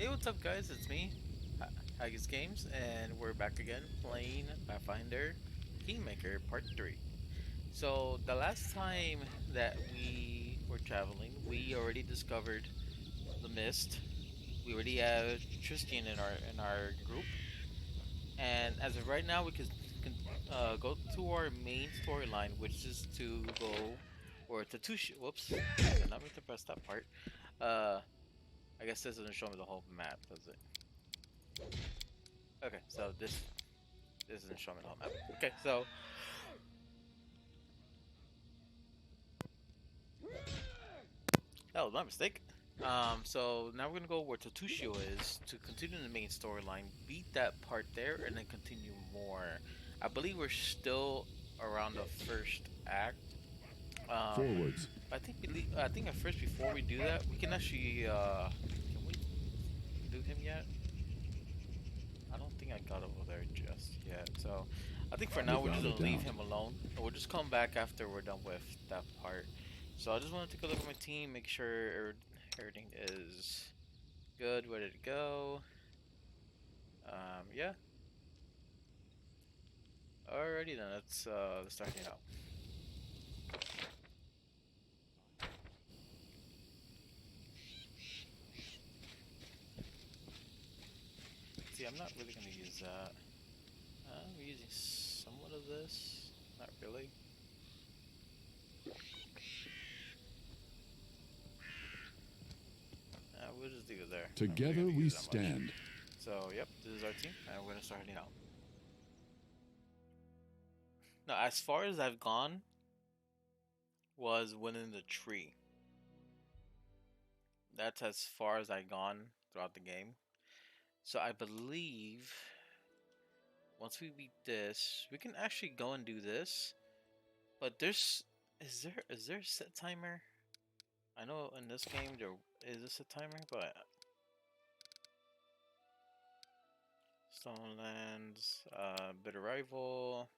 Hey, what's up, guys? It's me, Haggis Games, and we're back again playing Pathfinder Kingmaker Part 3. So, the last time that we were traveling, we already discovered the mist. We already have Tristan in our group, and as of right now, we can go to our main storyline, which is to go or to whoops, I did not mean to press that part. Uh, I guess this doesn't show me the whole map, does it? Okay, so this isn't showing me the whole map. Okay, so that was my mistake. So now we're gonna go where tartuccio is to continue the main storyline, beat that part there, and then continue more. I believe we're still around the first act. Um, Forwards. I think at first before we do that, we can actually can we do him yet? I don't think I got over there just yet. So I think for now we're just Without a gonna leave doubt. him alone. And we'll just come back after we're done with that part. So I just want to take a look at my team, make sure everything is good, ready to go. Yeah. Alrighty then, let's start it out. See, I'm not really gonna use that. I'm using somewhat of this. Not really. We'll just leave it there. I'm really Together gonna we use that much. stand. So yep, this is our team, and we're gonna start heading out. Now, as far as I've gone, was winning the tree. That's as far as I gone throughout the game. So I believe once we beat this, we can actually go and do this. But there's is there a set timer? I know in this game there is a set timer, but Stonelands, Bitter Rival.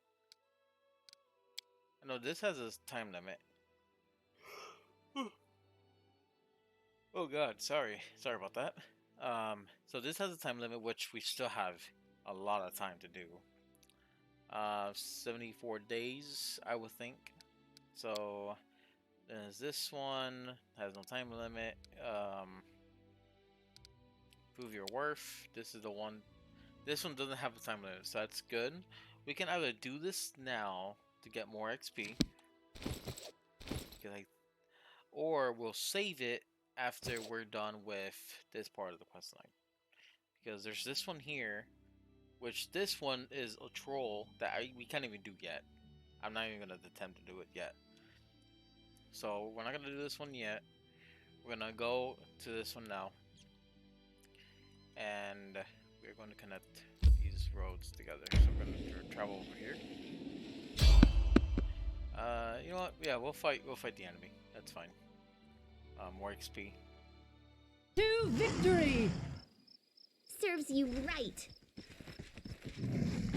I know this has a time limit. Oh God, sorry about that. So this has a time limit, which we still have a lot of time to do. 74 days, I would think. So there's this one has no time limit. Prove your worth. This is the one. This one doesn't have a time limit, so that's good. We can either do this now to get more XP, or we'll save it after we're done with this part of the quest line. Because there's this one here, which this one is a troll that we can't even do yet. I'm not even gonna attempt to do it yet. So we're not gonna do this one yet. We're gonna go to this one now, and we're going to connect these roads together. So we're gonna travel over here. You know what? Yeah, we'll fight. We'll fight the enemy. That's fine. More XP. To victory! Serves you right.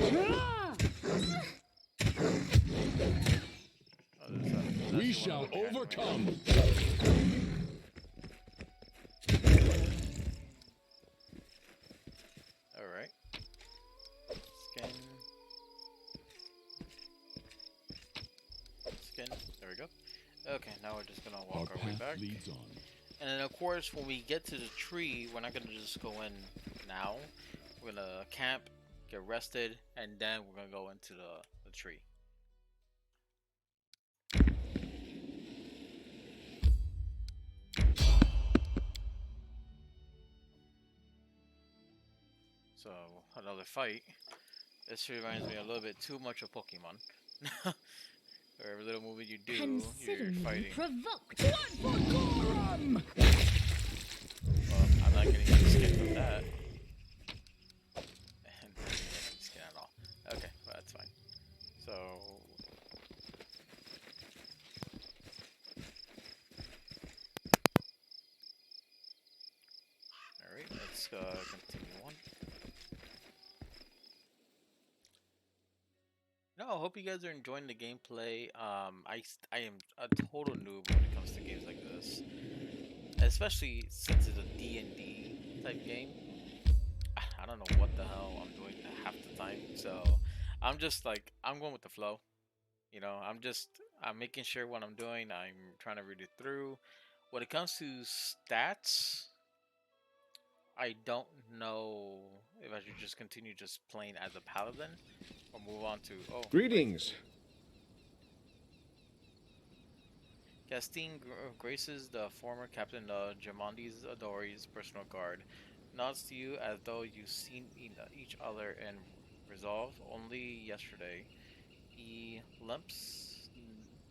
Ah! Oh, We shall overcome. All right. Scan. Scan. There we go. Okay, now we're just gonna Our walk our way path back. leads on. And then of course, when we get to the tree, we're not gonna just go in now. We're gonna camp, get rested, and then we're gonna go into the tree. So another fight. This reminds me a little bit too much of Pokemon. Where every little movie you do, Consider you're me fighting. provoked. What for Gorum? Well, I'm not getting any skin from that. And not getting any skin at all. Okay, well, that's fine. So alright, let's continue on. No, I hope you guys are enjoying the gameplay. I am a total noob when it comes to games like this, especially since it's a D&D type game. I don't know what the hell I'm doing half the time. So I'm just like I'm going with the flow. You know, I'm making sure what I'm doing. I'm trying to read it through. When it comes to stats, I don't know if I should just continue just playing as a paladin or move on to wait. Greetings. Castine graces the former captain of Jamondi's Adori's personal guard, nods to you as though you've seen each other in Resolve only yesterday. He limps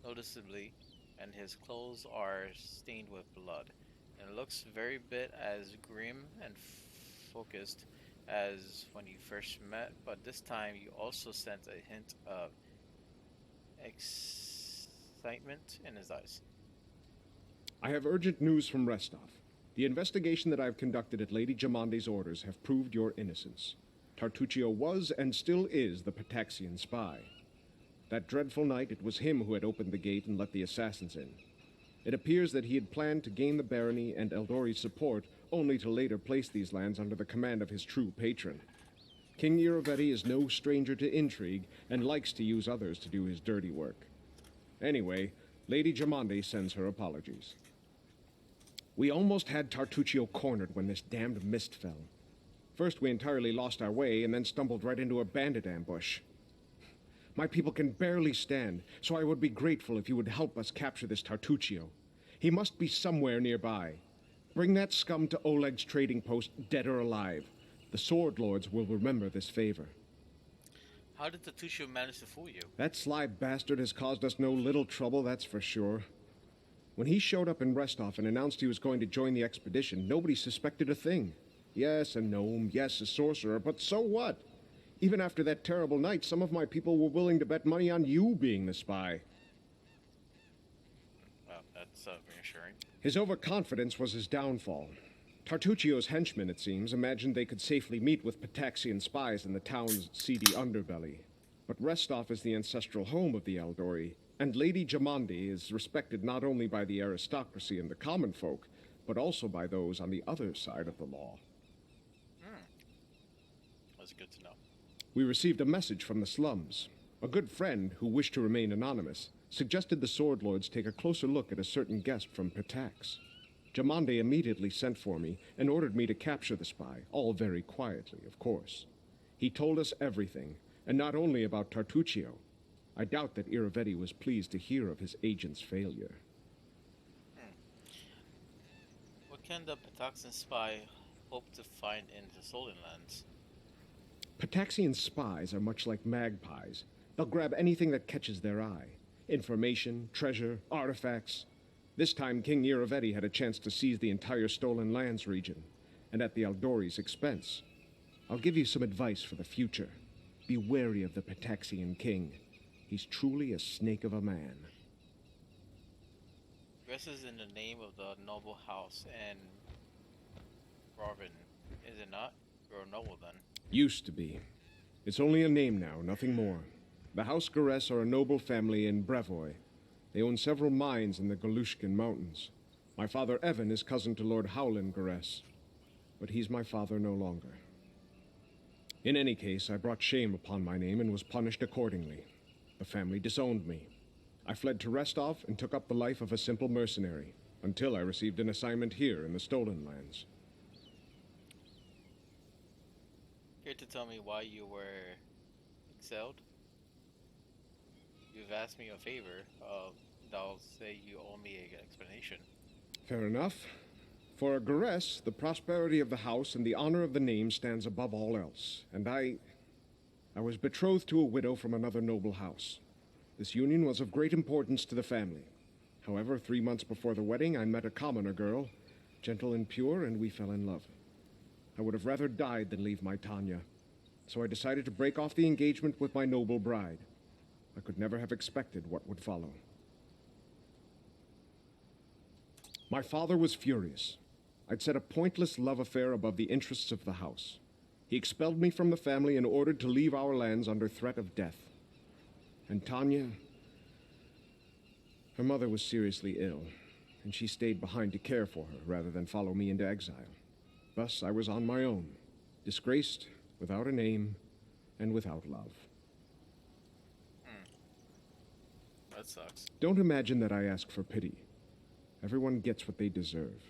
noticeably, and his clothes are stained with blood, and looks very bit as grim and focused as when you first met, but this time you also sense a hint of excitement in his eyes. I have urgent news from Restov. The investigation that I have conducted at Lady Jamondi's orders have proved your innocence. Tartuccio was and still is the Pataxian spy. That dreadful night, it was him who had opened the gate and let the assassins in. It appears that he had planned to gain the barony and Eldori's support, only to later place these lands under the command of his true patron. King Iravetti is no stranger to intrigue and likes to use others to do his dirty work. Anyway, Lady Jamondi sends her apologies. We almost had Tartuccio cornered when this damned mist fell. First, we entirely lost our way and then stumbled right into a bandit ambush. My people can barely stand, so I would be grateful if you would help us capture this Tartuccio. He must be somewhere nearby. Bring that scum to Oleg's trading post, dead or alive. The Sword Lords will remember this favor. How did Tartuccio manage to fool you? That sly bastard has caused us no little trouble, that's for sure. When he showed up in Restov and announced he was going to join the expedition, nobody suspected a thing. Yes, a gnome, yes, a sorcerer, but so what? Even after that terrible night, some of my people were willing to bet money on you being the spy. Well, that's reassuring. His overconfidence was his downfall. Tartuccio's henchmen, it seems, imagined they could safely meet with Pataxian spies in the town's seedy underbelly. But Restov is the ancestral home of the Eldori, and Lady Jamondi is respected not only by the aristocracy and the common folk, but also by those on the other side of the law. That's good to know. We received a message from the slums. A good friend, who wished to remain anonymous, suggested the Sword Lords take a closer look at a certain guest from Patax. Jamondi immediately sent for me and ordered me to capture the spy, all very quietly, of course. He told us everything, and not only about Tartuccio. I doubt that Iravetti was pleased to hear of his agent's failure. What can the Pataxian spy hope to find in the Stolen Lands? Pataxian spies are much like magpies. They'll grab anything that catches their eye. Information, treasure, artifacts. This time, King Iravetti had a chance to seize the entire Stolen Lands region, and at the Eldori's expense. I'll give you some advice for the future. Be wary of the Pataxian king. He's truly a snake of a man. Dresses in the name of the noble house and Robin, is it not? You're a noble then. Used to be. It's only a name now, nothing more. The House Garess are a noble family in Brevoy. They own several mines in the Galushkin Mountains. My father Evan is cousin to Lord Howland Garess, but he's my father no longer. In any case, I brought shame upon my name and was punished accordingly. The family disowned me. I fled to Restov and took up the life of a simple mercenary, until I received an assignment here in the Stolen Lands. Care to tell me why you were excelled? You've asked me a favor, I'll say you owe me an explanation. Fair enough. For a Garess, the prosperity of the house and the honor of the name stands above all else, and I was betrothed to a widow from another noble house. This union was of great importance to the family. However, 3 months before the wedding, I met a commoner girl, gentle and pure, and we fell in love. I would have rather died than leave my Tanya, so I decided to break off the engagement with my noble bride. I could never have expected what would follow. My father was furious. I'd set a pointless love affair above the interests of the house. He expelled me from the family and ordered to leave our lands under threat of death. And Tanya, her mother was seriously ill, and she stayed behind to care for her rather than follow me into exile. Thus I was on my own, disgraced, without a name, and without love. Hmm, that sucks. Don't imagine that I ask for pity. Everyone gets what they deserve.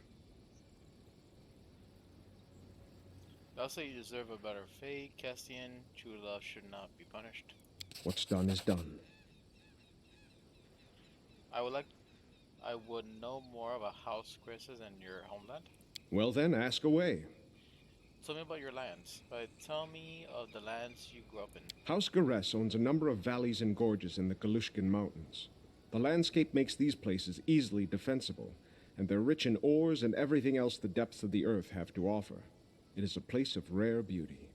I'll say you deserve a better fate, Castian. True love should not be punished. What's done is done. I would like I would know more about House Chris's and your homeland. Well then, ask away. Tell me about your lands. Tell me of the lands you grew up in. House Garess owns a number of valleys and gorges in the Galushkin Mountains. The landscape makes these places easily defensible, and they're rich in ores and everything else the depths of the earth have to offer. It is a place of rare beauty.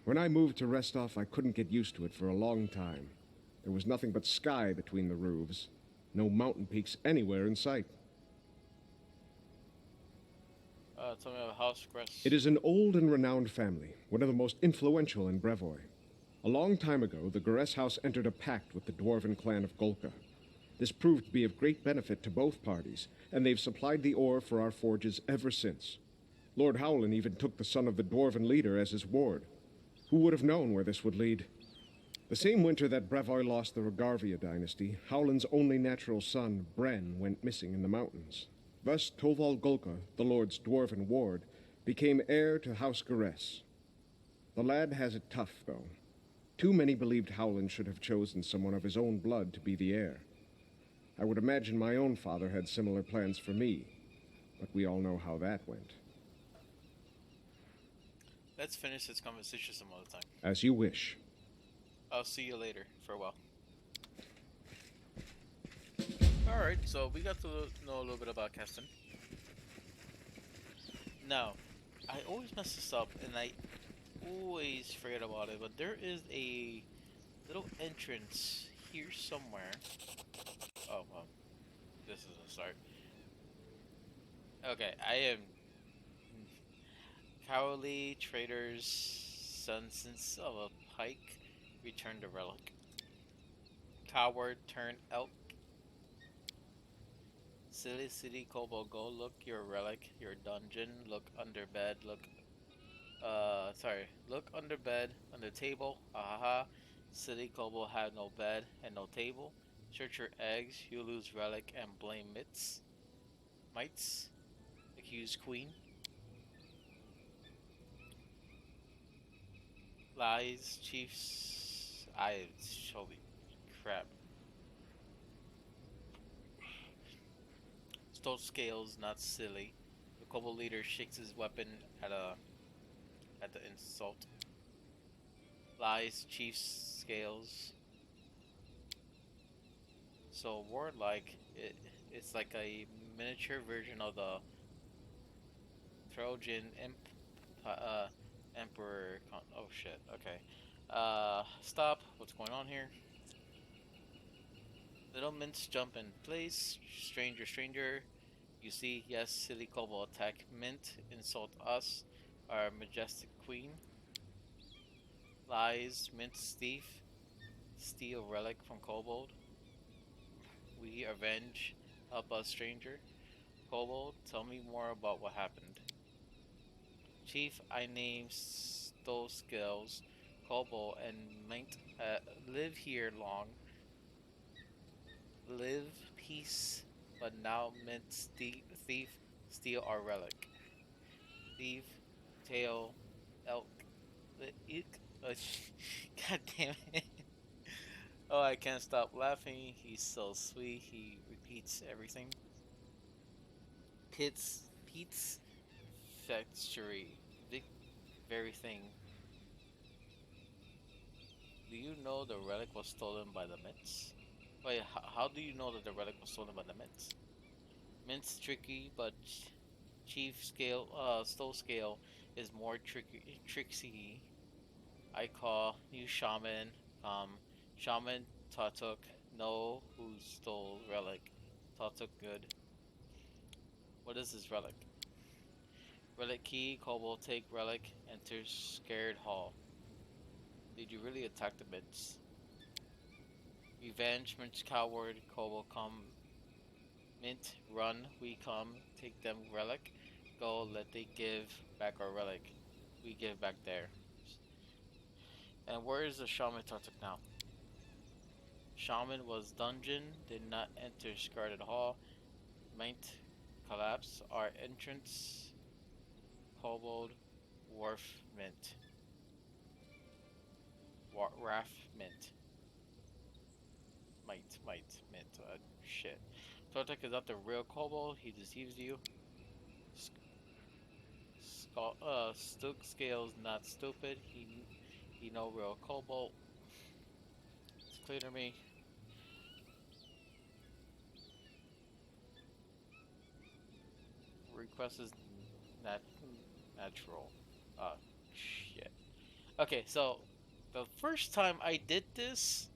When I moved to Restov, I couldn't get used to it for a long time. There was nothing but sky between the roofs. No mountain peaks anywhere in sight. Tell me about House Chris. It is an old and renowned family, one of the most influential in Brevoy. A long time ago, the Garess house entered a pact with the dwarven clan of Golka. This proved to be of great benefit to both parties, and they've supplied the ore for our forges ever since. Lord Howland even took the son of the dwarven leader as his ward. Who would have known where this would lead? The same winter that Brevoy lost the Rogarvia dynasty, Howland's only natural son, Bren, went missing in the mountains. Thus, Toval Golka, the Lord's dwarven ward, became heir to House Garess. The lad has it tough, though. Too many believed Howland should have chosen someone of his own blood to be the heir. I would imagine my own father had similar plans for me, but we all know how that went. Let's finish this conversation some other time. As you wish. I'll see you later. Farewell. Alright, so we got to know a little bit about Keston. Now, I always mess this up and I always forget about it, but there is a little entrance here somewhere. Oh, well, this is a start. Okay, I am Cowley Trader's Sons of a Pike return the relic. Coward turn elk. Silly City Kobold, go look your relic, your dungeon, look under bed, look under bed, under table, ahaha. Silly Kobold had no bed and no table. Search your eggs, you lose relic and blame mites, accuse queen. Lies, chiefs, holy crap. Stole scales, not silly. The kobold leader shakes his weapon at the insult. Lies, chiefs, scales. So warlike, it's like a miniature version of the Trojan emperor. Oh shit. Okay. Stop. What's going on here? Little mints jump in place. Stranger, stranger. You see, yes, silly kobold attack mint, insult us, our majestic queen. Lies, mint thief, steal relic from kobold. We avenge, help us, stranger. Kobold, tell me more about what happened. Chief, I name stole skills, kobold, and might live here long. Live peace, but now mint thief steal our relic. Thief, tail, elk, eek. Oh, God damn it. Oh, I can't stop laughing. He's so sweet. He repeats everything. Pete's factory. Vic, very thing. Do you know the relic was stolen by the Mints? Wait, how do you know that the relic was stolen by the Mints? Mint's tricky, but Chief Scale, Stole Scale is more tricksy. I call you Shaman. Shaman Tatuk, know who stole relic. Tatuk good. What is this relic? Relic key, Kobold take relic, enter scared hall. Did you really attack the Mints? Revenge, Minch coward, Kobold come. Mint, run, we come, take them relic. go. Let they give back our relic. We give back there. And where is the shaman Tartuk now? Shaman was dungeon. Did not enter Scarlet Hall. Might collapse. Our entrance. Kobold. Wharf mint. Raff mint. Mint. Shit. Tartuk is not the real kobold. He deceives you. Stook Scales not stupid. He no real kobold. It's clear to me. Request is nat natural. Shit. Okay, so the first time I did this,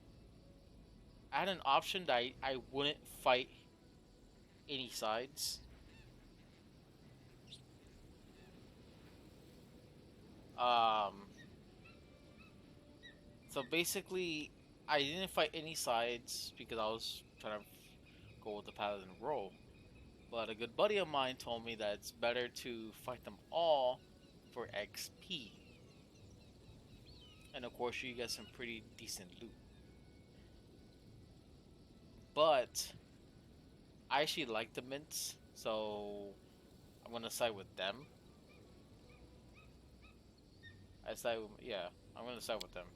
I had an option that I wouldn't fight any sides. Um, so basically, I didn't fight any sides because I was trying to go with the paladin role. But a good buddy of mine told me that it's better to fight them all for XP. And of course, you get some pretty decent loot. But I actually like the mints, so I'm gonna side with them. Yeah, I'm gonna side with them.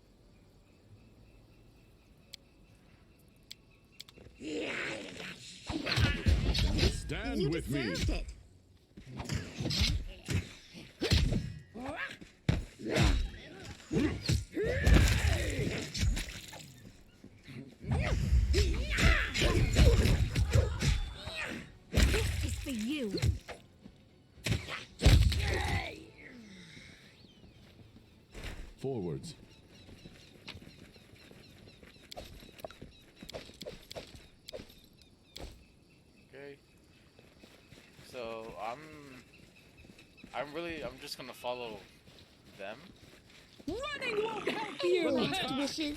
Stand You with me. deserved it. This is for you. Forwards. Okay. So I'm just gonna follow them. Running won't help you. Last wishes.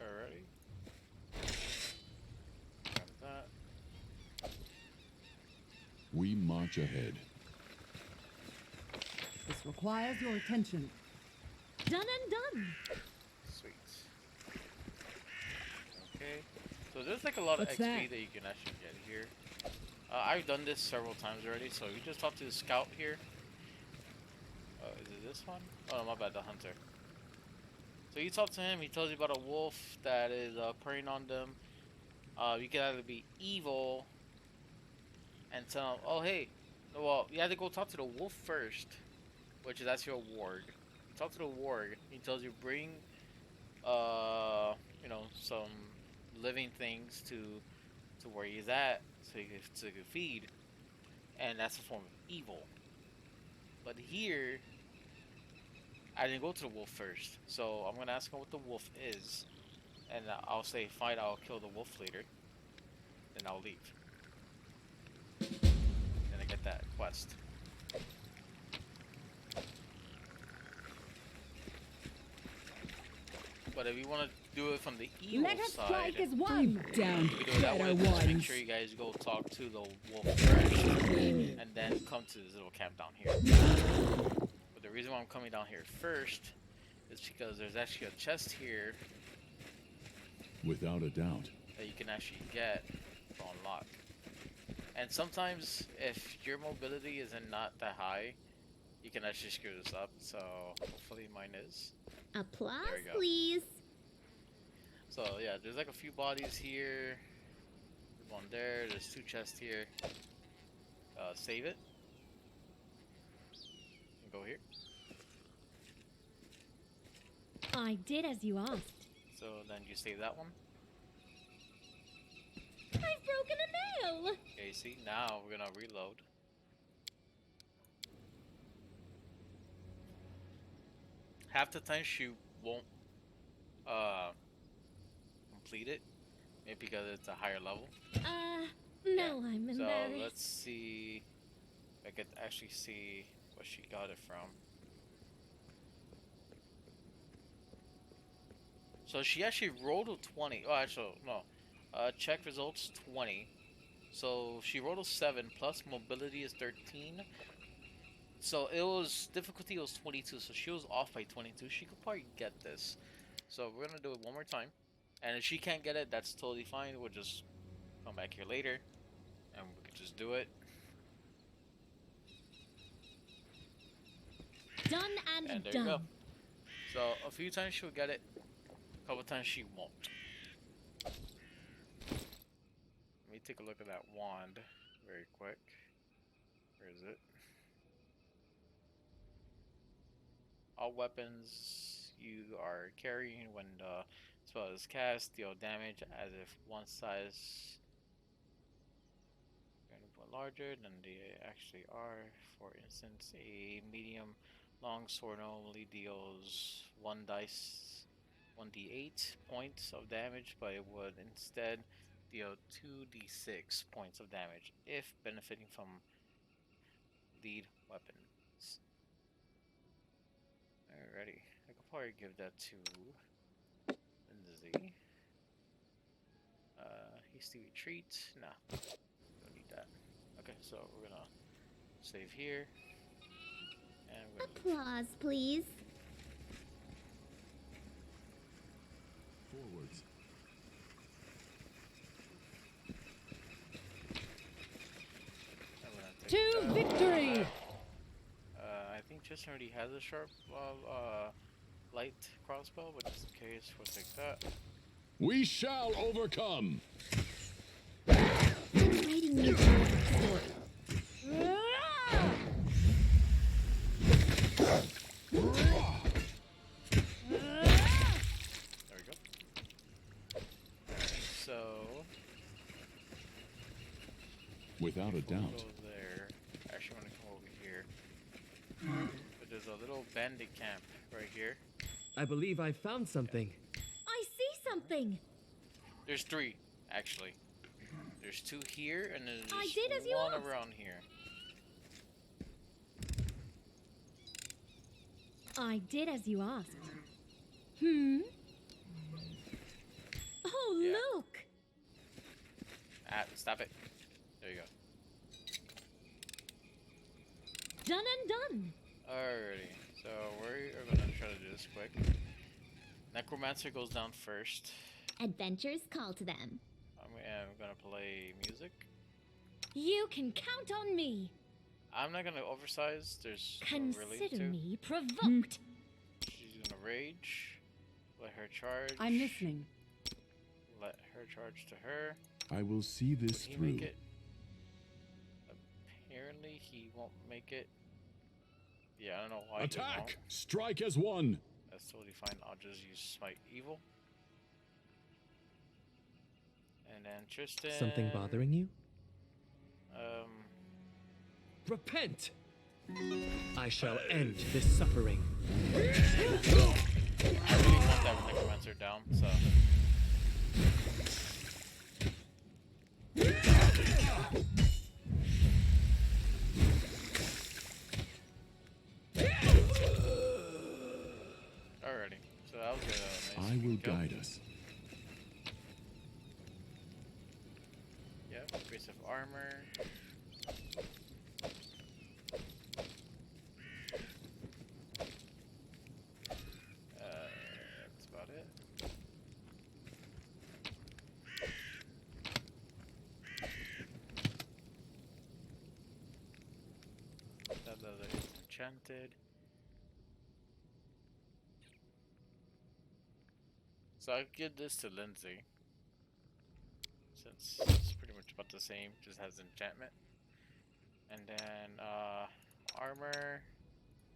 Alrighty. Got that. We march ahead. This requires your attention. Done and done. Sweet. Okay. So there's like a lot of What's XP that? that you can actually get here. I've done this several times already, so you just talk to the scout here. Is it this one? Oh, no, my bad, the hunter. So you talk to him, he tells you about a wolf that is preying on them. You can either be evil and tell him, oh hey, well, you have to go talk to the wolf first, which is actually a warg. You talk to the warg, he tells you bring, some living things to where he's at, so you can feed, and that's a form of evil. But here, I didn't go to the wolf first, so I'm gonna ask him what the wolf is, and I'll say, fine, I'll kill the wolf later, then I'll leave. Then I get that quest. But if you want to do it from the evil Let us side, strike as one. Down, you do it that way. better Just make ones. sure you guys go talk to the wolf first, and then come to this little camp down here. But the reason why I'm coming down here first is because there's actually a chest here Without a doubt. that you can actually get to unlock. And sometimes, if your mobility isn't not that high, you can actually screw this up. So hopefully mine is. Applause, There we go. please. So yeah, there's like a few bodies here. There's one there. There's two chests here. Save it. And go here. I did as you asked. So then you save that one. I've broken a nail. Okay, see, now we're gonna reload. Half the time she won't complete it. Maybe because it's a higher level. No, I'm So embarrassed. let's see if I could actually see what she got it from. So she actually rolled a 20. Oh, actually, no. Check results 20. So she rolled a 7 plus mobility is 13. So it was difficulty was 22. So she was off by 22. She could probably get this. So we're gonna do it one more time. And if she can't get it, that's totally fine. We'll just come back here later and we can just do it. Done and, And there done. you go. So a few times she'll get it, a couple times she won't. Let me take a look at that wand very quick. Where is it? All weapons you are carrying when the spell is cast deal damage as if one size larger than they actually are. For instance, a medium long sword normally deals 1d8 points of damage, but it would instead deal 2d6 points of damage if benefiting from lead weapons. Alrighty, I could probably give that to Lindsay. Hasty retreat. Nah, don't need that. Okay, so we're gonna save here. And we're gonna Applause, please. Forwards. To victory! I think Tristan already has a sharp, light crossbow, but just in case, we'll take that. We shall overcome. I'm writing you a story. There we go. Alright, so Without a we'll doubt. go there. Actually, I'm gonna come over here. But there's a little bandit camp right here. I believe I found something. I see something. There's 3, actually. There's 2 here, and then I there's did as you one asked. around here. I did as you asked. Hmm? Oh, Yeah. look! Ah, stop it. There you go. Done and done. Alrighty, so we're gonna try to do this quick. Necromancer goes down first. Adventures call to them. I'm gonna play music. You can count on me. I'm not gonna oversize. There's no really Consider to. me provoked. She's gonna rage. Let her charge. I'm listening. Let her charge to her. I will see this Will he through. make it? Apparently he won't make it. Yeah, I don't know why he Attack! won't. Strike as one. That's totally fine. I'll just use Smite Evil. And then Tristan. Something bothering you? Um, Repent! I shall end this suffering. I really want that Necromancer down, so. Alrighty, so that was a nice I will kill. guide us. Yeah, base of armor. That's about it. That leather is enchanted. So I'll give this to Lindsay. Since it's pretty much about the same, just has enchantment. And then armor.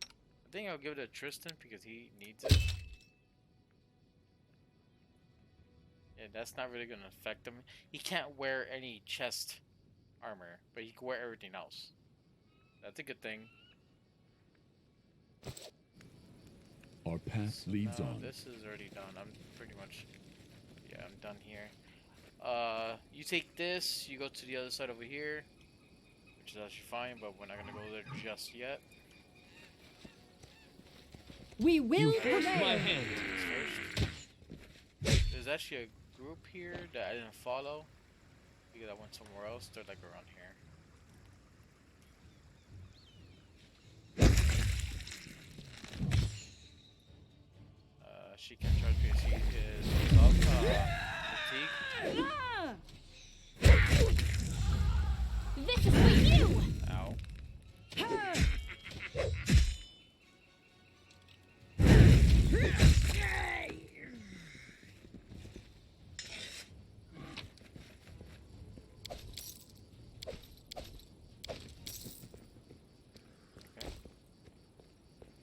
I think I'll give it to Tristan because he needs it. Yeah, that's not really gonna affect him. He can't wear any chest armor, but he can wear everything else. That's a good thing. Our path So leads now on. this is already done. I'm pretty much, yeah, I'm done here. You take this, you go to the other side over here, which is actually fine, but we're not gonna go there just yet. We will You forced my prevail. hand. This first. there's actually a group here that I didn't follow because I went somewhere else. They're like around here. She can charge me. She is up. Fatigue. Ah! This is for you! Ow. Okay.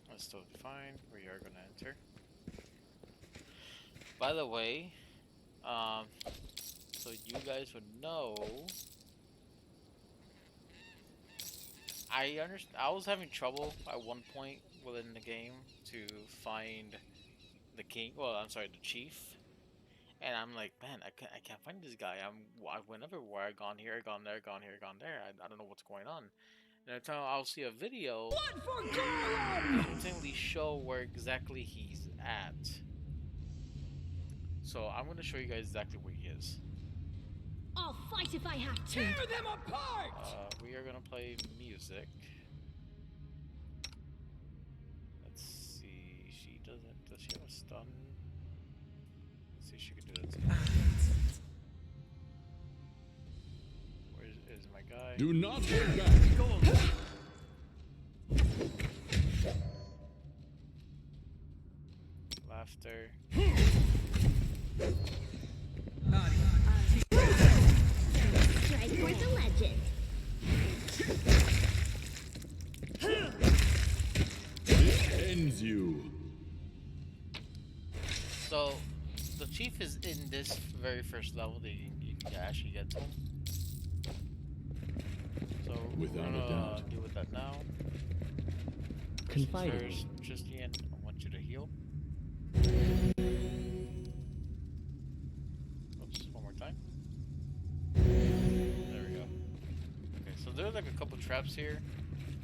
That's totally fine. We are gonna enter. By the way, so you guys would know, I was having trouble at one point within the game to find the king. Well, I'm sorry, the chief. And I'm like, man, I can't find this guy. I went everywhere. I gone here, gone there, gone here, gone there. I don't know what's going on. And every time I'll see a video, continually show where exactly he's at. So I'm gonna show you guys exactly where he is. I'll fight if I have to. Tear them apart! We are gonna play music. Let's see. She doesn't. Does she have a stun? Let's see if she can do that too. Where is my guy? Do not look back. Laughter. Strike for the legend. This ends you. So, the chief is in this very first level that you can actually get to him. So, Without we're a gonna doubt. deal with that now. Confide in First, me. Tristan, I want you to heal. Oops, one more time. There we go. Okay, so there's like a couple traps here.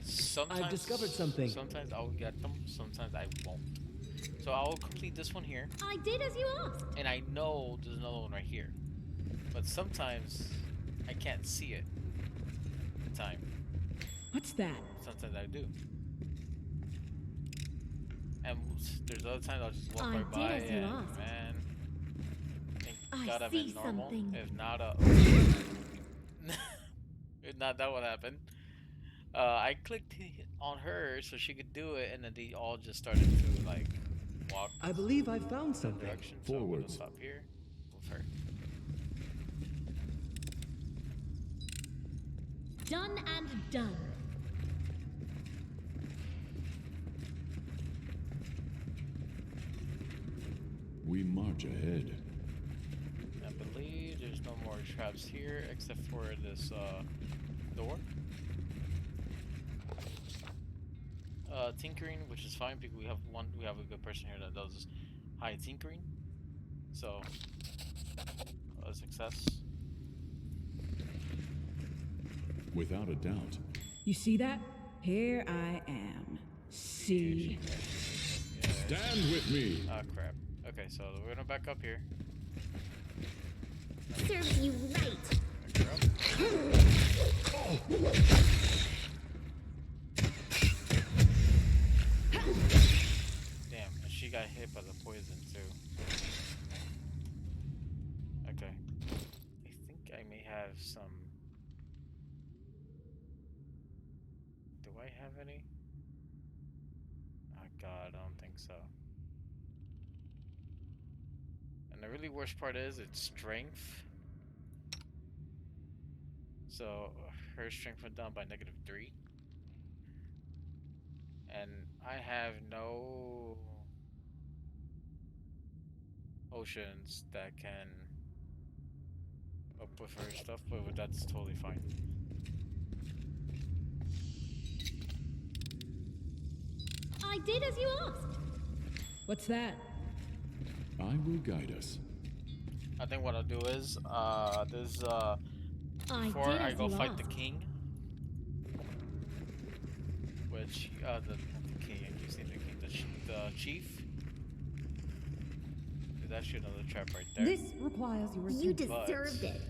Sometimes I've discovered something. Sometimes I'll get them, sometimes I won't. So I'll complete this one here, I did as you asked. and I know there's another one right here. But sometimes I can't see it in time. What's that? Sometimes I do. And there's other times I'll just walk I right did by as you and asked. man, thank I God I'm see in normal. something. If not, if not, that would happen. I clicked on her so she could do it, and then they all just started to like walk I believe I found that something. direction. So I'm gonna Forwards. stop here with her. Done and done. We march ahead. I believe there's no more traps here except for this door. Tinkering, which is fine because we have a good person here that does high tinkering. So a success. Without a doubt. You see that? Here I am. See? Yeah. Stand with me. Ah, crap. Okay, so we're gonna back up here. Serves you right. Back her up. Damn, and she got hit by the poison too. Okay. I think I may have some. Do I have any? Oh god, I don't think so. And the really worst part is it's strength. So her strength went down by -3. And I have no potions that can up with her stuff, but that's totally fine. I did as you asked. What's that? I will guide us. I think what I'll do is, this, I before did I as go you fight asked. the king, which, the king, I keep saying the king, the chief. Is actually another trap right there. This requires your You attention. deserved it.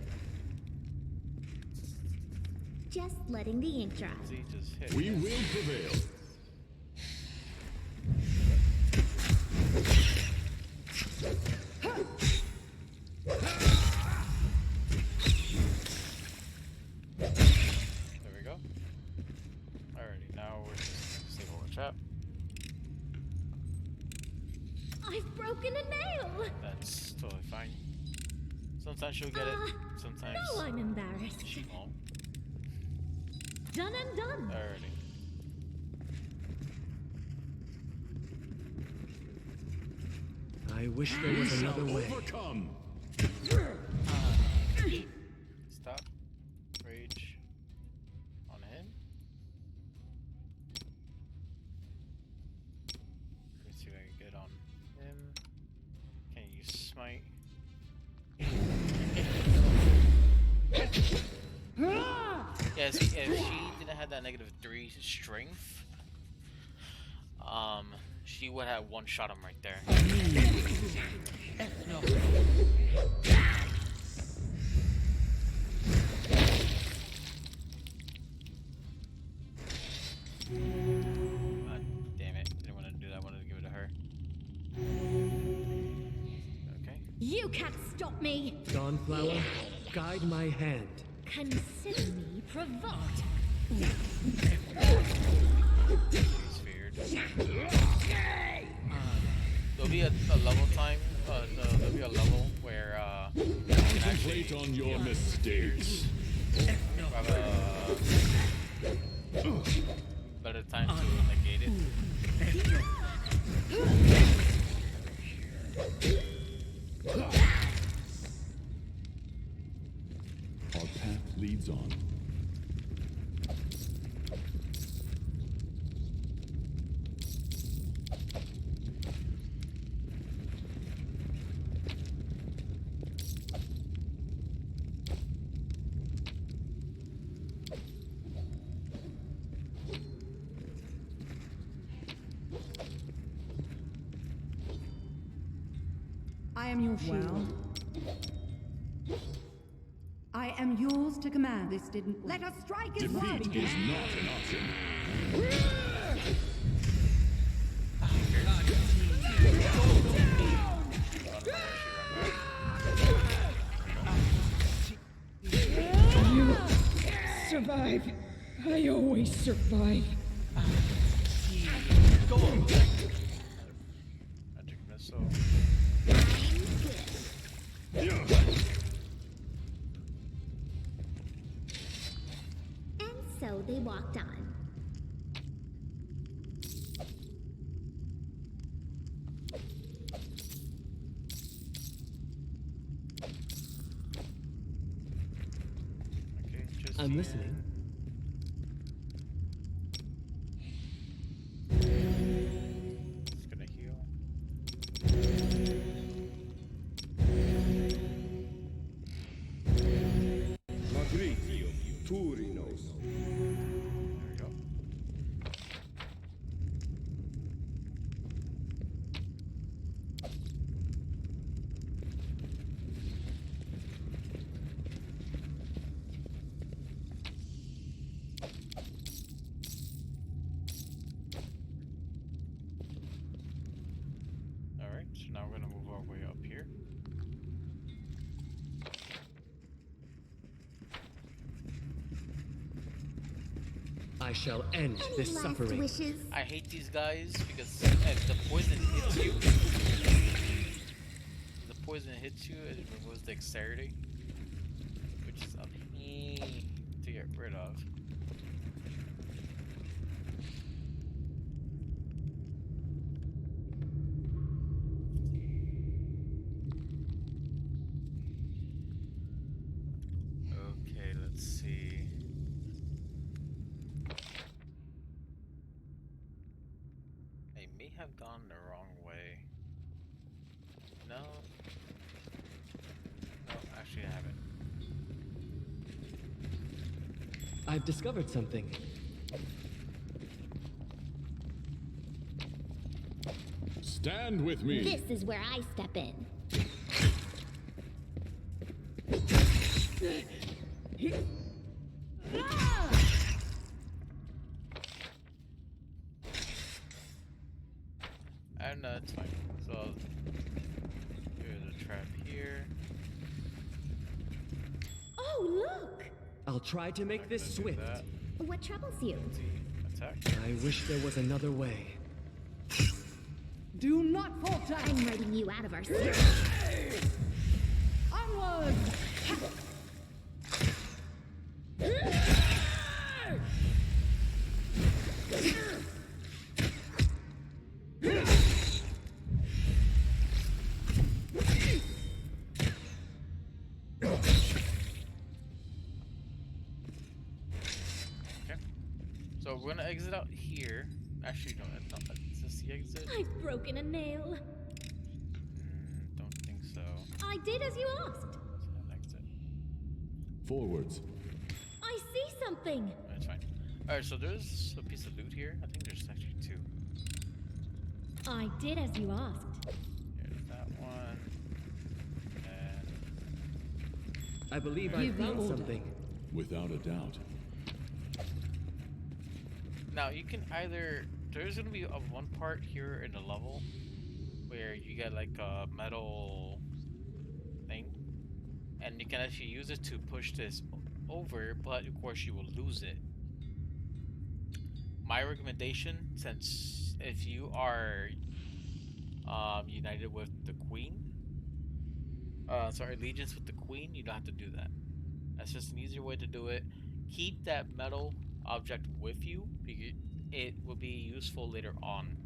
Just letting the ink dry. See, just hit. We will prevail. There we go. Alrighty, now we're just disable the trap. I've broken a nail. That's totally fine. Sometimes she'll get it. Sometimes Now I'm embarrassed. she won't. Done and done. Alrighty. I wish there was another way. Overcome. Stop. Rage. On him. Let's see if I can get on him. Can you smite? Yeah, see, if she didn't have that -3 strength, she would have one shot him right there. No. God damn it. Didn't want to do that. I wanted to give it to her. Okay. You can't stop me. Dawnflower, guide my hand. Consider me provoked. He's feared. There'll be a level time. There'll be a level where you can actually Contemplate on your mistakes. have a better time to negate it. Our path leads on. I am your shield. I am yours to command. This didn't. Let us strike as one. Defeat is not an option. Survive. I always survive. Go on. Magic missile. And so they walked on. Okay, just I'm listening. It's gonna heal. Magritio, Turinos. There we go. Alright, so now we're gonna move our way up here. I shall end Any this last suffering. wishes? I hate these guys because if the poison hits you, it removes dexterity, which is a pain to get rid of. Okay, let's see. I may have gone the wrong way. No. No, actually I haven't. I've discovered something. Stand with me. This is where I step in. And it's fine. So here's a trap here. Oh, look! I'll try to make this Do swift. that. What troubles you? See, attack. I wish there was another way. Do not falter! I'm writing you out of our series. Onward! Okay. So we're gonna exit out here. Actually, no, that's not. Is this the exit? I've broken a nail. Don't think so. I did as you asked. It's not an exit. Forwards. I see something. That's fine. Alright, so there's a piece of loot here. I think there's actually two. I did as you asked. Here's that one. And I believe I Give the found order. something. Without a doubt. now you can either there's gonna be a one part here in the level where you get like a metal thing, and you can actually use it to push this over, but of course you will lose it. My recommendation, since if you are united with the queen, sorry, allegiance with the queen, you don't have to do that. That's just an easier way to do it. Keep that metal object with you because it will be useful later on.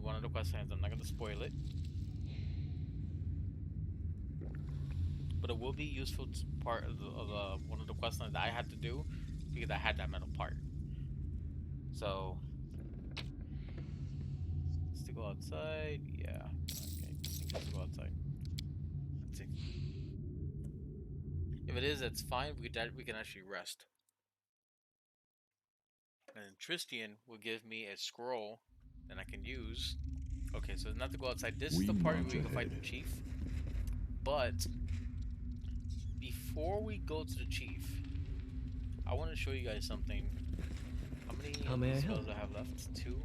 One of the questions, I'm not going to spoil it, but it will be useful to part of the one of the questions that I had to do because I had that metal part. So, let's go outside. Yeah. Okay. I think let's go outside. Let's see. If it is, that's fine. We can actually rest. And then Tristian will give me a scroll that I can use. Okay, so not to go outside. This is the We part where march we can fight ahead. the chief. But before we go to the chief, I want to show you guys something. How may many I spells help? do I have left? 2.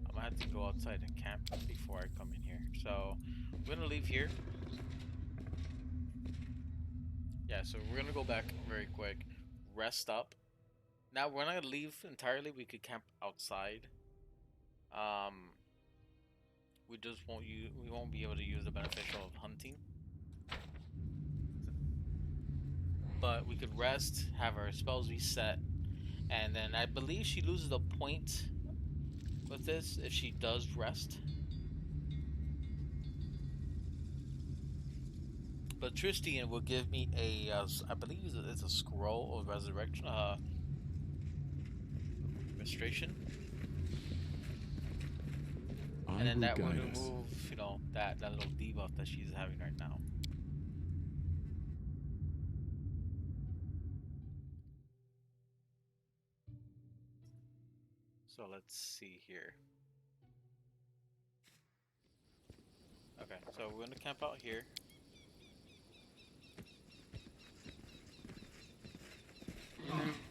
I'm gonna have to go outside and camp before I come in here. So we're gonna leave here. Yeah, so we're gonna go back very quick, rest up. Now we're not gonna leave entirely. We could camp outside. We just won't we won't be able to use the beneficial of hunting. But we could rest, have our spells reset, and then I believe she loses a point with this if she does rest. But Tristian will give me a, I believe it's a scroll of resurrection, restoration, and then will that will guide us. remove, you know, that little debuff that she's having right now. So let's see here. Okay, so we're gonna camp out here.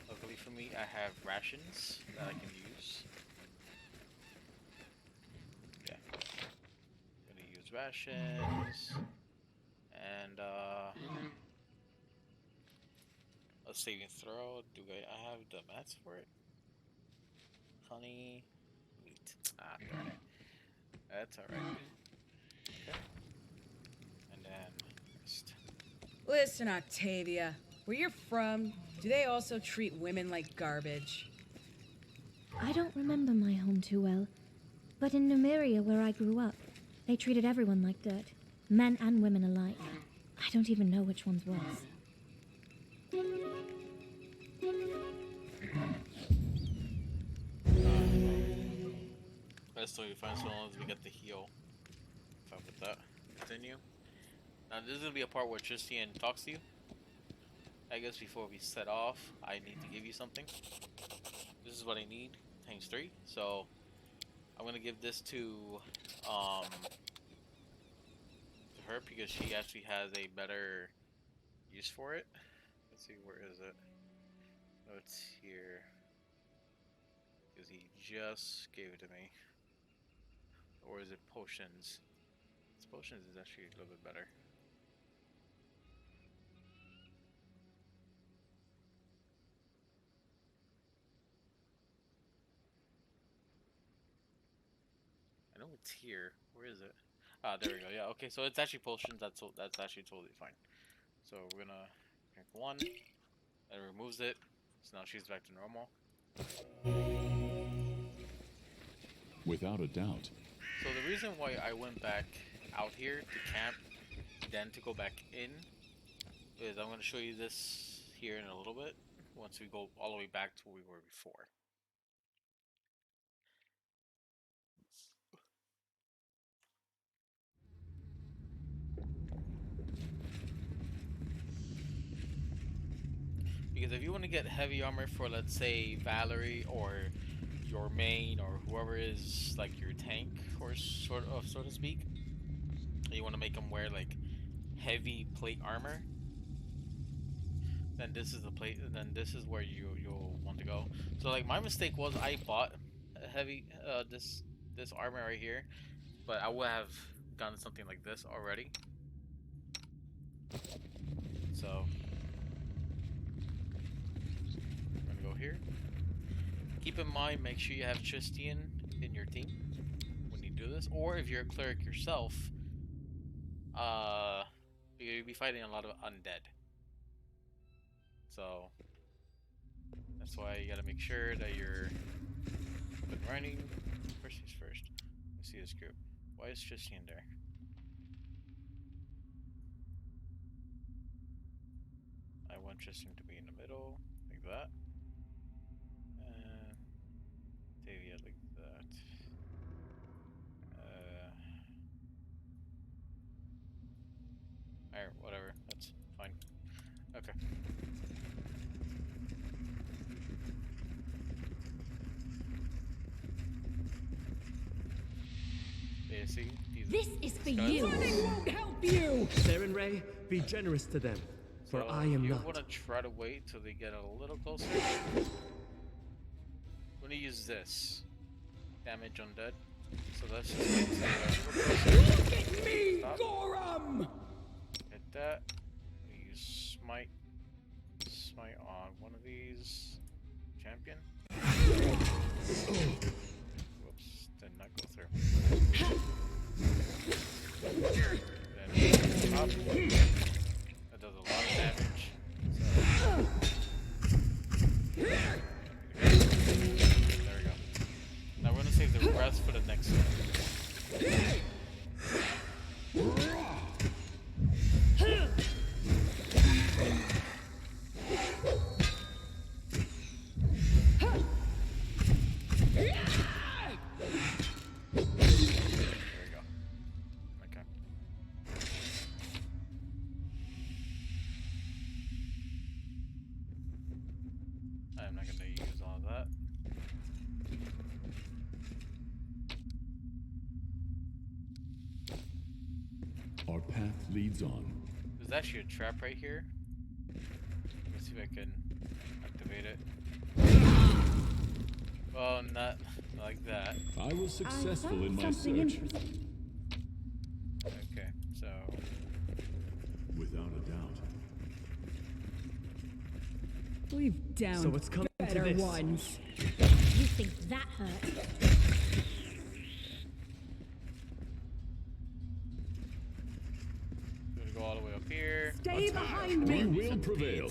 Luckily for me, I have rations that I can use. Yeah, gonna use rations and a saving throw. Do I have the mats for it? Honey, meat. Ah, darn it. That's alright. Okay. And then rest. Listen, Octavia, where you're from, do they also treat women like garbage? I don't remember my home too well, but in Numeria, where I grew up, they treated everyone like dirt, men and women alike. I don't even know which one's worse. That's totally fine so long as we get the heal. Fine with that. Continue. Now this is gonna be a part where Tristian talks to you. I guess before we set off, I need to give you something. This is what I need, times 3. So I'm gonna give this to her because she actually has a better use for it. Let's see, where is it? Oh, it's here. Because he just gave it to me. Or is it potions? It's potions is actually a little bit better. I know it's here. Where is it? Ah, there we go. Yeah, okay, so it's actually potions. That's actually totally fine. So we're gonna drink one. That removes it. So now she's back to normal. Without a doubt. So the reason why I went back out here to camp, then to go back in, is I'm gonna show you this here in a little bit. Once we go all the way back to where we were before. Because if you want to get heavy armor for, let's say, Valerie or your main or whoever is like your tank, or sort of, so to speak, and you want to make them wear like heavy plate armor, then this is the plate. Then this is where you'll want to go. So like my mistake was I bought a heavy this armor right here, but I would have gotten something like this already. So I'm gonna go here. Keep in mind, make sure you have Tristian in your team when you do this, or if you're a cleric yourself, you'll be fighting a lot of undead. So that's why you gotta make sure that you're up and running. First things first. Let's see this group. Why is Tristian there? I want Tristian to be in the middle, like that. And Tavia like that. Alright, whatever. That's fine. Okay. Yeah, see? This is for skeletons. you. Running won't help you! Saren Ray, be generous to them, for So I am you not. want to try to wait till they get a little closer. I'm gonna use this. Damage undead. So that's just wait till they're a little closer. Look at me, Stop. Gorum! Hit that. We use smite. Smite on one of these. Champion. Whoops, did not go through. Then up. That does a lot of damage. So. There we go. Now we're gonna save the rest for the next one. There we go. Okay. I'm not gonna use all of that. Our path leads on. There's actually a trap right here. Let's see if I can activate it. Well, not like that. I was successful in my something search. interesting. Okay, so Without a doubt. We've downed So it's coming to better this. ones. You think that hurt? we're gonna go all the way up here. Stay behind We me. will prevail.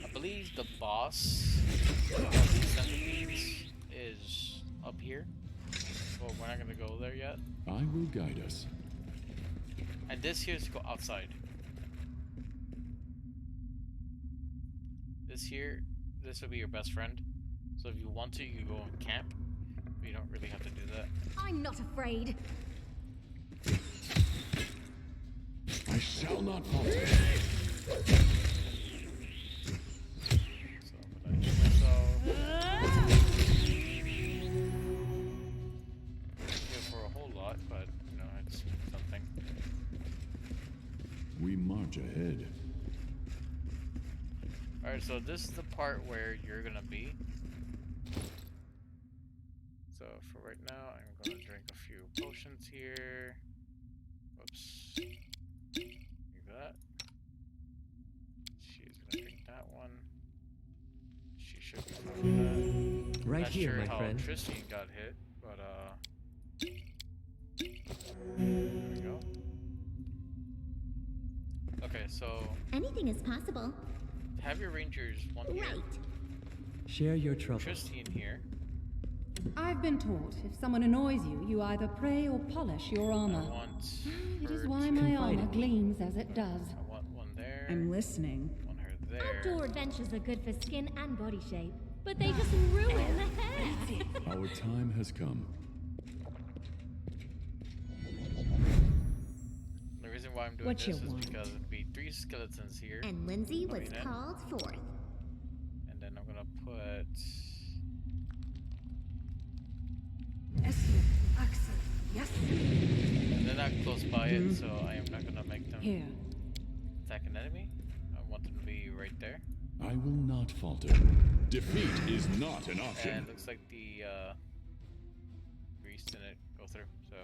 I believe the boss of these centipedes is up here. Well, we're not gonna go there yet. I will guide us. And this here is to go outside. This here, this will be your best friend. So if you want to, you can go and camp. But you don't really have to do that. I'm not afraid. I shall not falter. So I'm gonna heal myself. Heal for a whole lot, but much ahead. Alright, so this is the part where you're gonna be. So for right now, I'm gonna drink a few potions here. Oops. Like that. She's gonna drink that one. She should be fine with that. Right Not here, sure my how friend. Tristan got hit, but there we go. Okay, so Anything is possible. have your rangers one here, Right. Share your troubles. Tristan here. I've been taught if someone annoys you, you either pray or polish your I armor. want It is her why to- my Confide armor in me. gleams as it does. I want one there. I'm listening. One her there. Outdoor adventures are good for skin and body shape, but they just ruin the hair. Our time has come. The reason why I'm doing What this you is want? because it'd be 3 skeletons here, And Lindsay was Going in. called forth. and then I'm gonna put. Yes. And they're not close by it, so I am not gonna make them Here. attack an enemy. I want them to be right there. I will not falter. Defeat is not an And option. it looks like the grease didn't go through, so.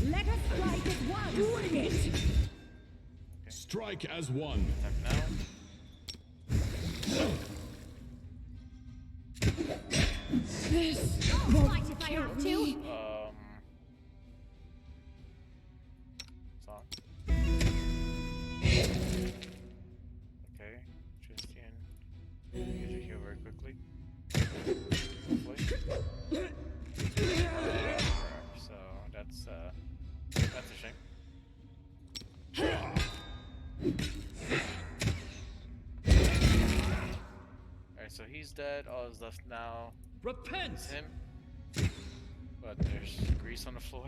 Let us strike at once. Doing it. Strike as one. Attack now. This Fight if I have to. Song. Okay, Tristan. Use your heal very quickly. Hopefully. So that's a shame. Alright, so he's dead. All that's left now Repent! is him. But there's grease on the floor.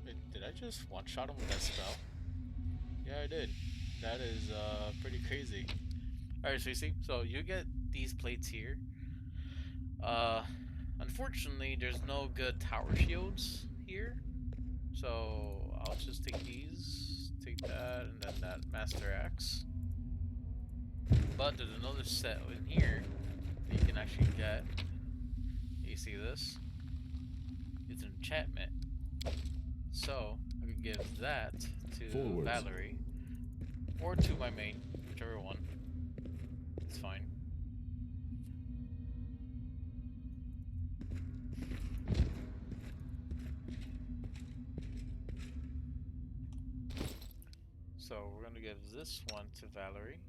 Wait, did I just one-shot him with that spell? Yeah, I did. That is pretty crazy. Alright, so you see, so you get these plates here. Unfortunately, there's no good tower shields here. So I'll just take these, take that, and then that Master Axe. But there's another set in here that you can actually get. You see this? It's an enchantment. So I could give that to Forwards. Valerie, or to my main, whichever one. It's fine. So we're gonna give this one to Valerie.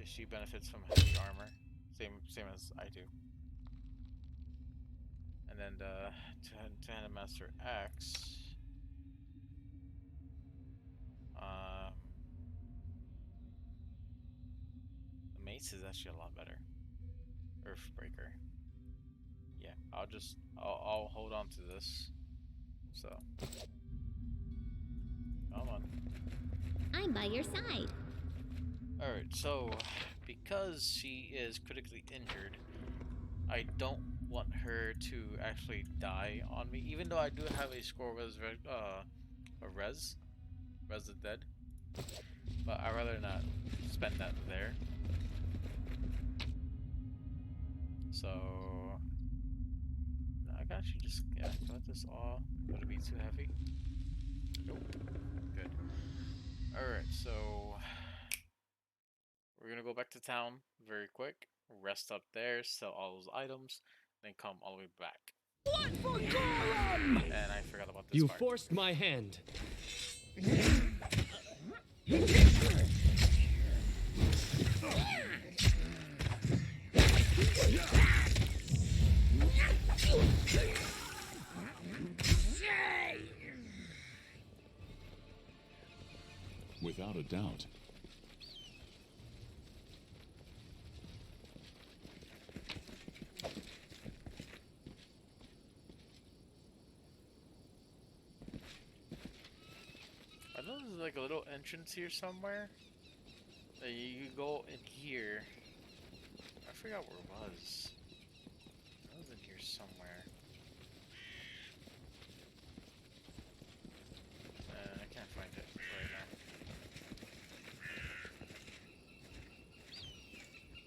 She benefits from heavy armor, same as I do. And then the two-handed Master Axe. The mace is actually a lot better. Earthbreaker. Yeah, I'll hold on to this. So, come on. I'm by your side. Alright, so because she is critically injured, I don't want her to actually die on me, even though I do have a score res the dead, but I'd rather not spend that there. So I can actually just cut this off. Would it be too heavy? Nope. Good. Alright, so we're gonna go back to town very quick, rest up there, sell all those items, then come all the way back. And I forgot about this You part. forced my hand. Without a doubt. there's like a little entrance here somewhere. You go in here. I forgot where it was. It was in here somewhere. I can't find it right now.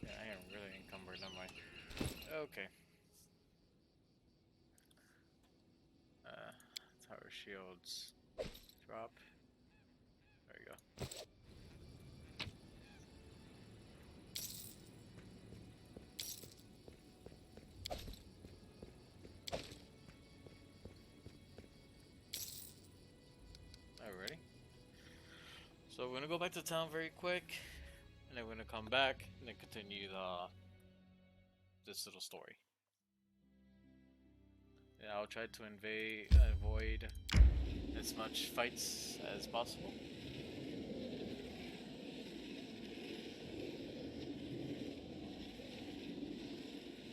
Yeah, I am really encumbered, am I? Okay. Tower shields. Drop. There you go. Alrighty. So we're gonna go back to town very quick, and then we're gonna come back and then continue this little story. Yeah, I'll try to avoid as much fights as possible.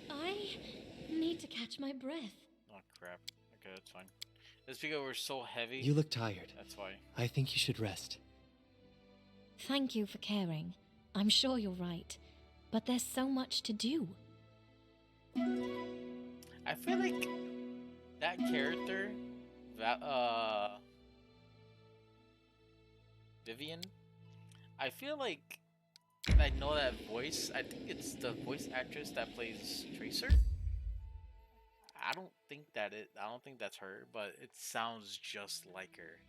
I need to catch my breath. Oh crap. Okay, that's fine. It's because we're so heavy. You look tired. That's why. I think you should rest. Thank you for caring. I'm sure you're right. But there's so much to do. I feel like that character, Vivian, I feel like I know that voice. I think it's the voice actress that plays Tracer. I don't think that's her, but it sounds just like her.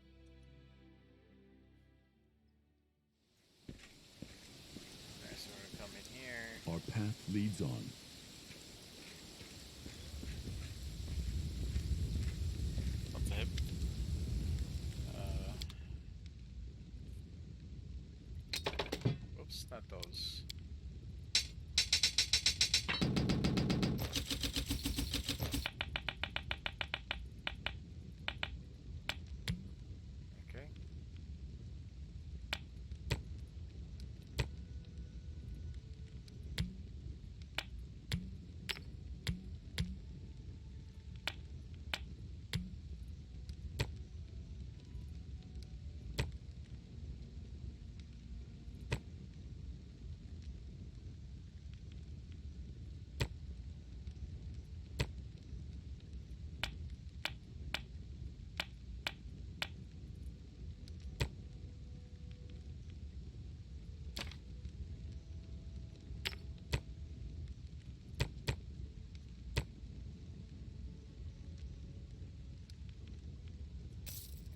Alright, so we're gonna come in here. Our path leads on. Up the hip. Oops, not those. Okay.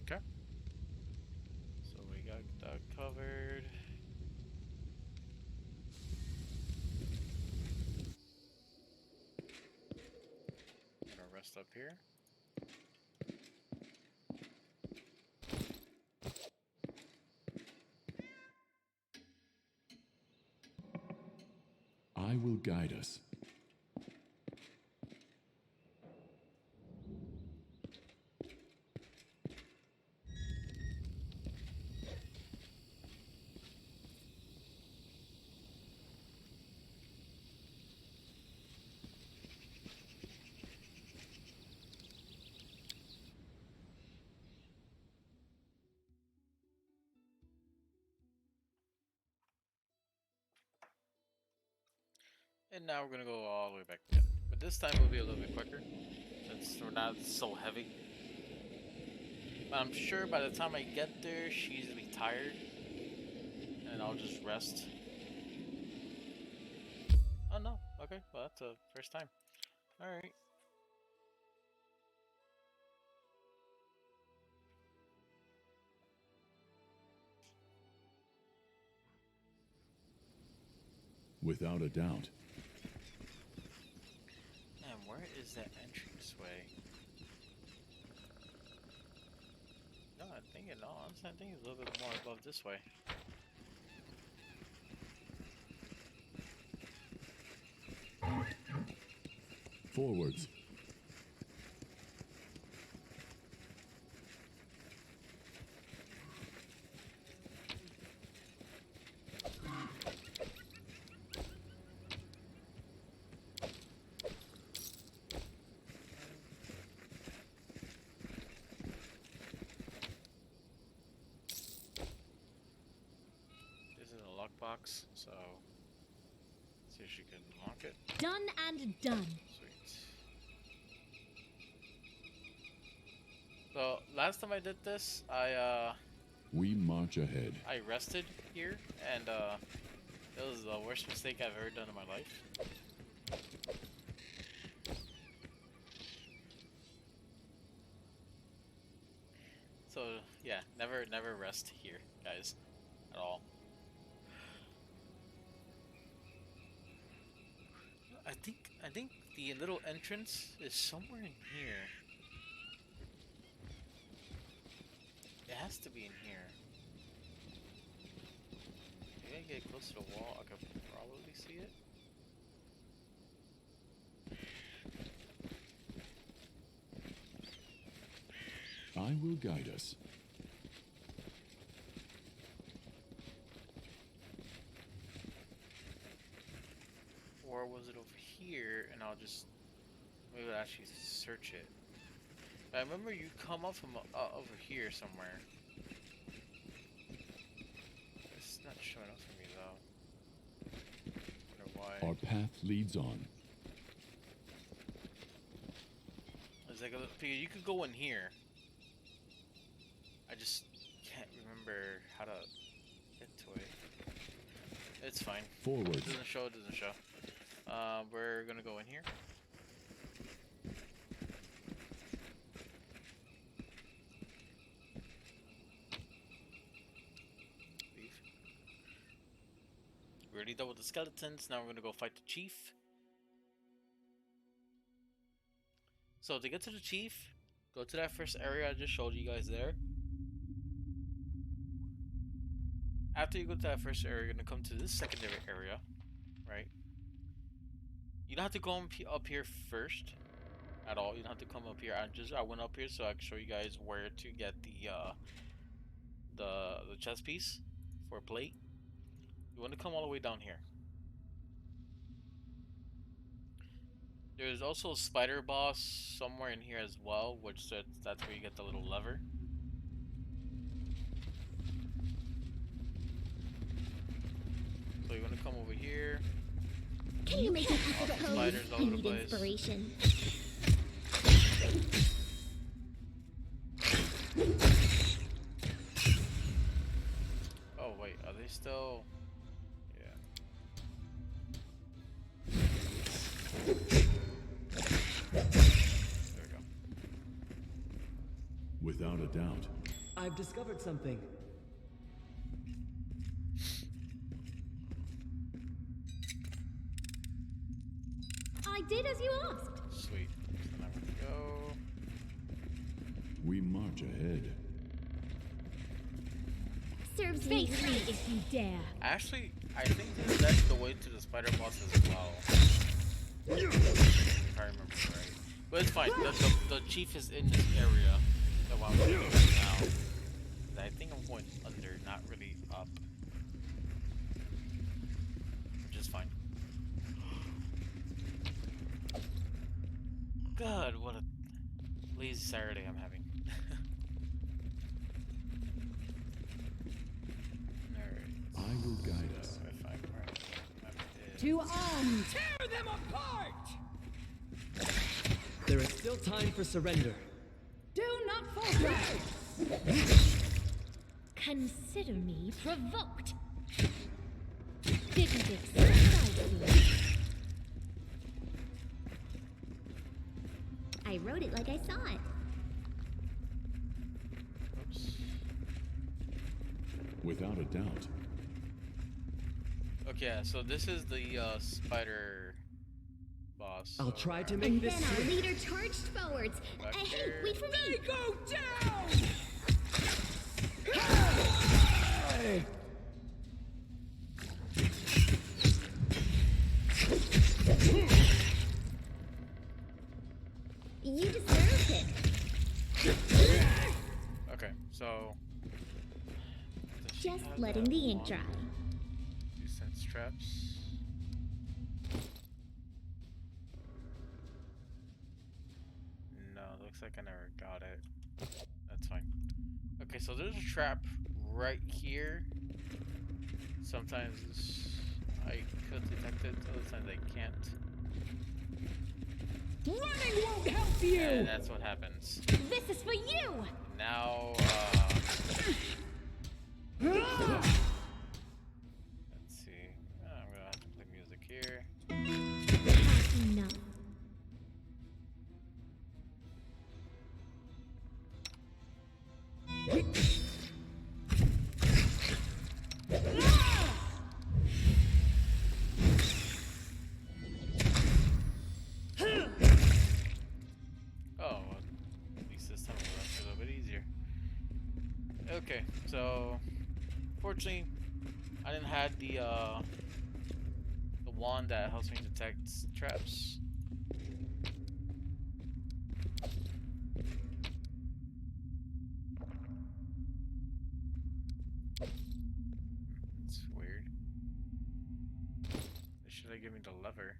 Okay. So we got that covered. Gonna rest up here. I will guide us. And now we're gonna go all the way back again. But this time will be a little bit quicker, since we're not so heavy. But I'm sure by the time I get there, she's gonna be tired. And I'll just rest. Oh no, okay, well that's the first time. Alright. Without a doubt. Man, where is that entrance way? No, I'm thinking, no, honestly, I think it's a little bit more above this way. Forwards. lockbox, so see if she can lock it. Done and done. Sweet. So last time I did this, We march ahead. I rested here, and it was the worst mistake I've ever done in my life. So yeah, never rest here, guys, at all. I think the little entrance is somewhere in here. It has to be in here. Maybe I get close to the wall, I could probably see it. I will guide us. Or was it over here? And I'll just maybe I'll actually search it. I remember you come up from over here somewhere. It's not showing up for me though. Wonder why. Our path leads on. It's like you could go in here. I just can't remember how to get to it. It's fine. Forward. It doesn't show. It doesn't show. We're gonna go in here. Leave. We already dealt with the skeletons. Now we're gonna go fight the chief. So to get to the chief, go to that first area I just showed you guys there. After you go to that first area, you're gonna come to this secondary area, right? You don't have to go up here first at all. You don't have to come up here. I went up here so I can show you guys where to get the chest piece for a plate. You want to come all the way down here. There's also a spider boss somewhere in here as well, which that's where you get the little lever. So you want to come over here. Can you make an epic Spiders pose? all I over the need place. inspiration. Oh wait, are they still? Yeah. There we go. Without a doubt. I've discovered something. I did as you asked. Sweet. So now we go. We march ahead. Serves me Face me right. if you dare. Actually, I think that's the way to the spider boss as well. If I remember right. But it's fine. The chief is in this area. So I'm going right now. I think I'm going under, not really up. Which is fine. God, what a lazy Saturday I'm having. Alright. I will guide us. If I'm right. To arms! Tear them apart! There is still time for surrender. Do not falter! Consider me provoked. Didn't excite you. I wrote it like I saw it. Oops. Without a doubt. Okay, yeah, so this is the spider boss. I'll so try to And make then this our swift. leader charged forwards. Back Hey, here. wait for me! Go down! You deserved it. Okay, so does she Just have letting that the ink one? dry. Do sense traps. No, looks like I never got it. That's fine. Okay, so there's a trap right here. Sometimes I could detect it, other times I can't. Running won't help you! And that's what happens. This is for you! Now, let's see. I'm gonna have to play music here. Enough. Oh, well, at least this time it'll be a little bit easier. Okay, so fortunately, I didn't have the wand that helps me detect traps. It's weird. They should have given me the lever.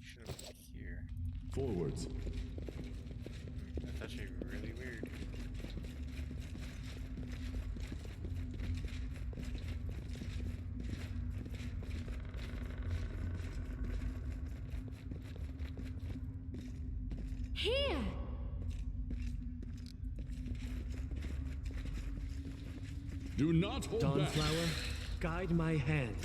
Should have been here. Forwards. That's actually really weird. Here! Do not hold back. Dawnflower, guide my hand.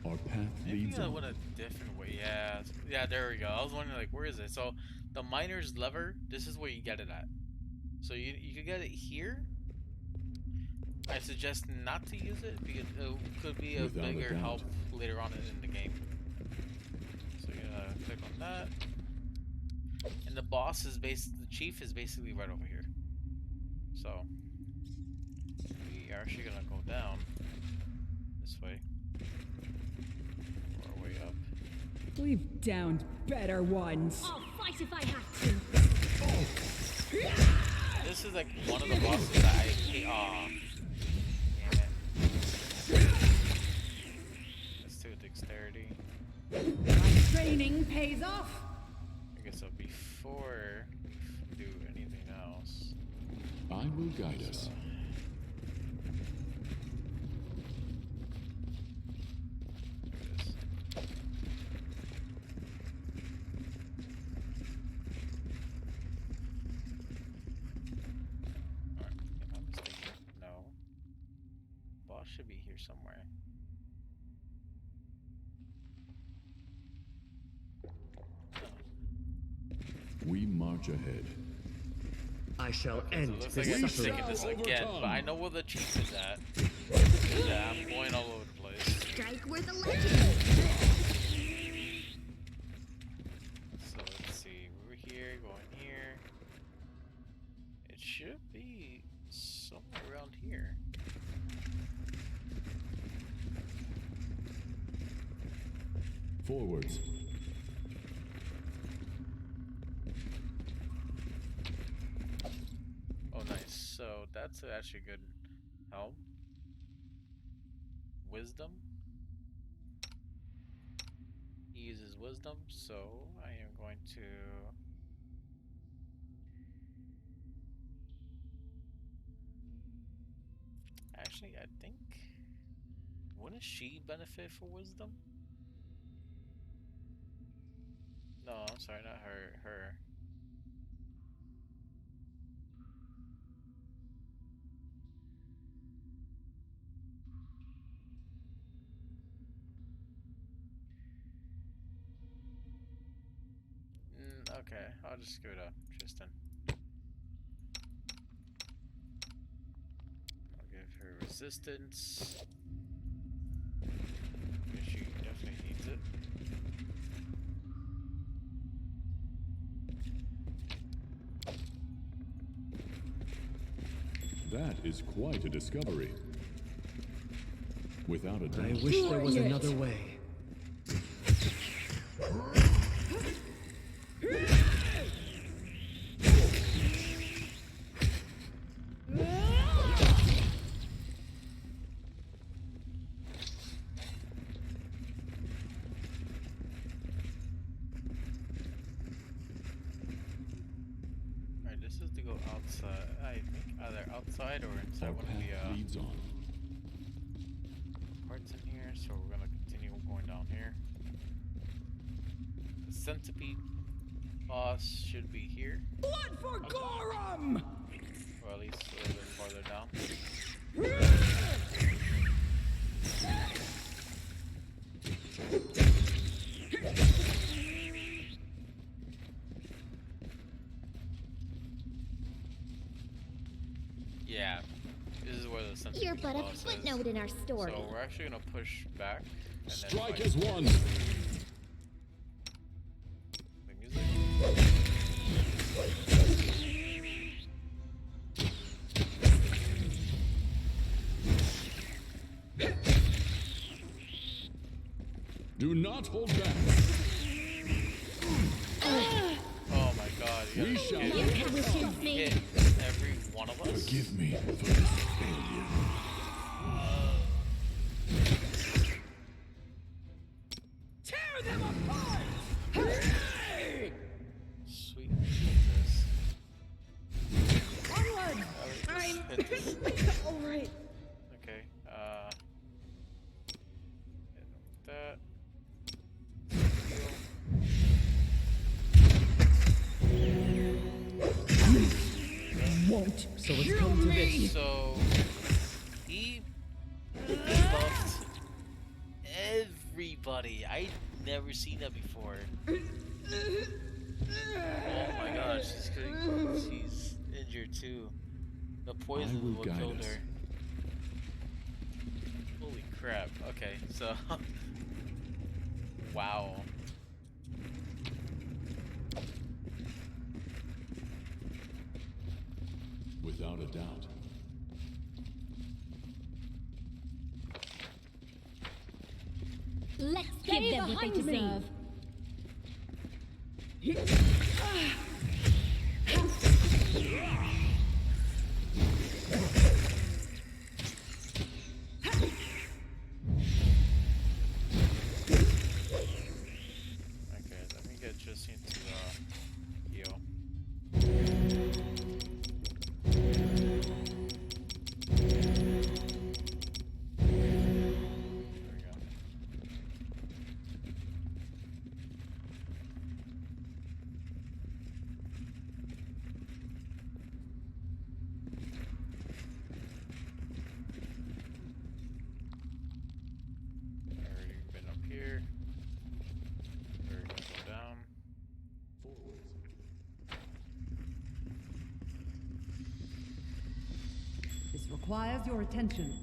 Our path Maybe leads I on. went a different way. Yeah, yeah. There we go. I was wondering like, where is it? So the miner's lever. This is where you get it at. So you could get it here. I suggest not to use it because it could be a Without a bigger doubt. help later on in the game. So you're gonna click on that, and the boss is the chief is basically right over here. So we are actually gonna go down this way. Or way up. We've downed better ones. I'll fight if I have to. This is like one of the bosses that I hate. Aw. Damn it. Let's do dexterity. My training pays off. I guess so before we do anything else. I will guide us. There it is. Alright, am I mistaken? No. Boss should be here somewhere. We march ahead. I shall So end it looks this like I'm suffering. taking this again, but I know where the chief is at. Yeah, I'm going all over the place. Strike worth a legend! So let's see, we're here, going here. It should be somewhere around here. Forwards. Oh, nice. So that's actually good help. Wisdom. He uses wisdom, so I am going to. Actually, I think. Wouldn't she benefit for wisdom? No, I'm sorry, not her. Her. Okay, I'll just give it up, Tristan. I'll give her resistance. She definitely needs it. That is quite a discovery. Without a doubt. I wish there was another way. outside or inside Our one of path the leads on. parts in here, so we're gonna continue going down here. The centipede boss should be here, Blood for Gorum! or at least a little bit farther down. Yeah, this is where the centipede You're but a boss is. footnote in our story. So we're actually gonna push back. And Strike then as one. the music. Do not hold back. Oh my god, you We gotta shall hit every one of us. Forgive me for this failure. Tear them apart! Sweet Jesus. Onward! I'm Alright. okay. Hit him with that. Won't. So it's come to this. So he buffed everybody. I never seen that before. Oh my gosh, she's injured too. The poison will will guide kill us. her. Holy crap. Okay, so wow. Without a doubt. Let's Stay give them what they behind me. deserve. Okay, let me get just into heal. There we go. Already been up here. We're gonna go down. This requires your attention.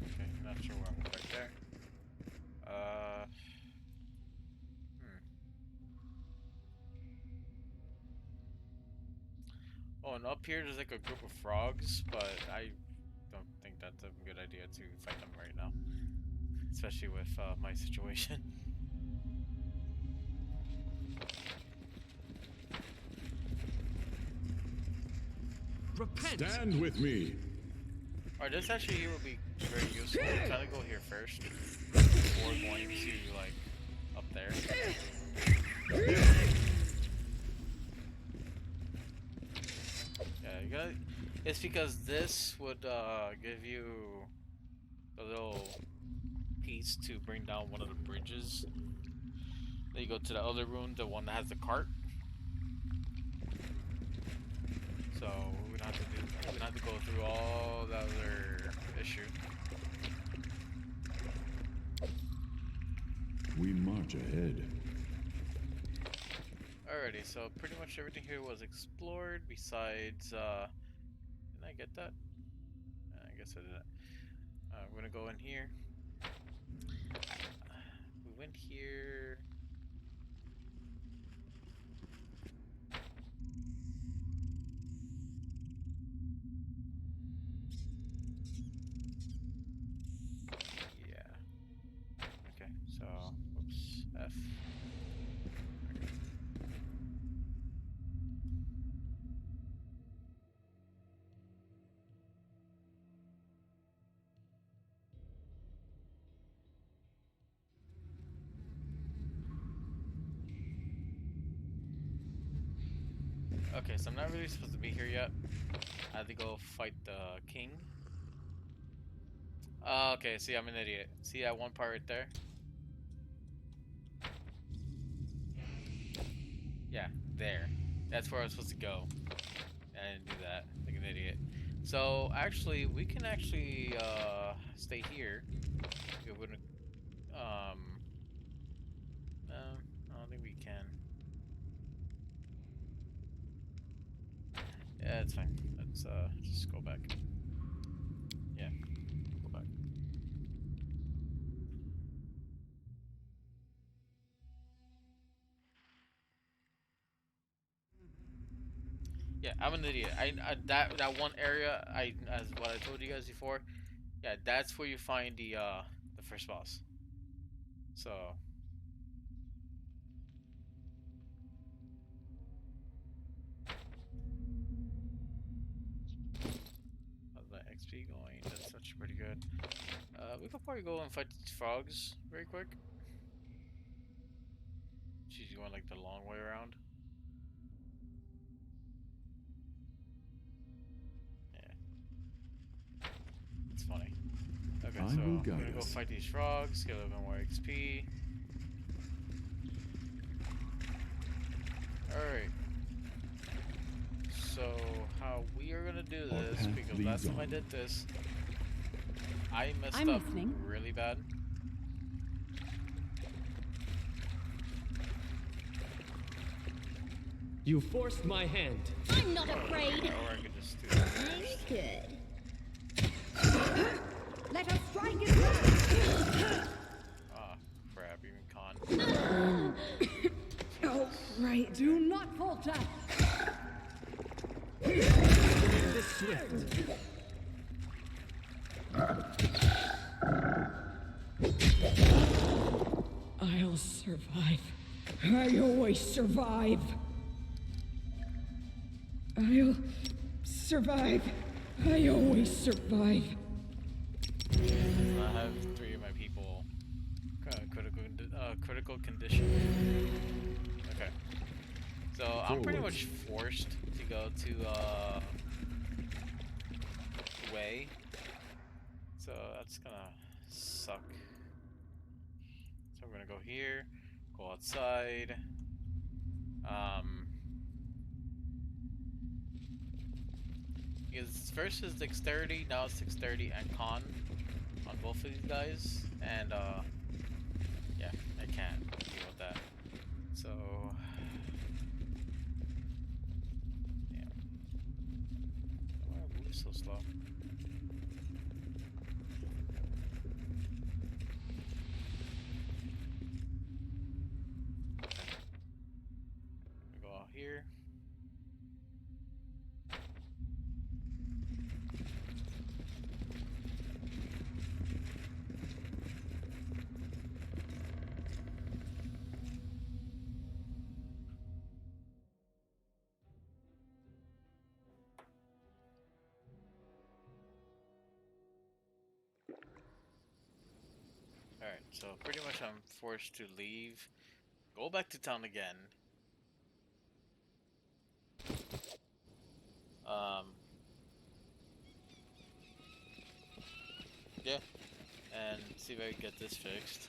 Okay, not sure where I'm going back there. Oh, and up here there's like a group of frogs, but I don't think that's a good idea to fight them right now. Especially with my situation. Repent. Stand with me. Alright, this actually here would be very useful. Kind of go here first before going to like up there. Yeah, you gotta. It's because this would give you a little piece to bring down one of the bridges. Then you go to the other room, the one that has the cart. So we're gonna have to go through all the other issue. We march ahead. Alrighty, so pretty much everything here was explored besides, didn't I get that? I guess I didn't. We're gonna go in here. We went here. Okay, so I'm not really supposed to be here yet. I had to go fight the king. Okay, see, I'm an idiot. See that one part right there? Yeah, there. That's where I was supposed to go. And I didn't do that, like an idiot. So, actually, we can actually, stay here. It wouldn't, no, I don't think we can. Yeah, it's fine. Let's, just go back. Yeah, go back. Yeah, I'm an idiot. That one area, as what I told you guys before, yeah, that's where you find the first boss. So, how's my XP going? That's actually pretty good. We could probably go and fight these frogs very quick. She's going like the long way around. Yeah, it's funny. Okay, I so will I'm guide gonna go us. fight these frogs, get a little bit more XP. Alright. So, how we are gonna do Our this, path because leads last time I on. did this, I messed I'm up listening. really bad. You forced my hand. I'm not afraid. Or I could just do that first. Good. Let us strike it right. Ah, crap, even con. Oh, right. Do not falter. This swift. I'll survive. I always survive. I'll survive. I always survive. I have 3 of my people critical condition. Okay. So I'm pretty Forward. much forced to go to way. So that's gonna suck. So I'm gonna go here, go outside. Because first is dexterity, now it's dexterity and con on both of these guys, and yeah, I can't deal with that. So yeah, why are moves so slow? Okay. We go out here. Alright, so pretty much I'm forced to leave, go back to town again. Um, yeah, and see if I can get this fixed.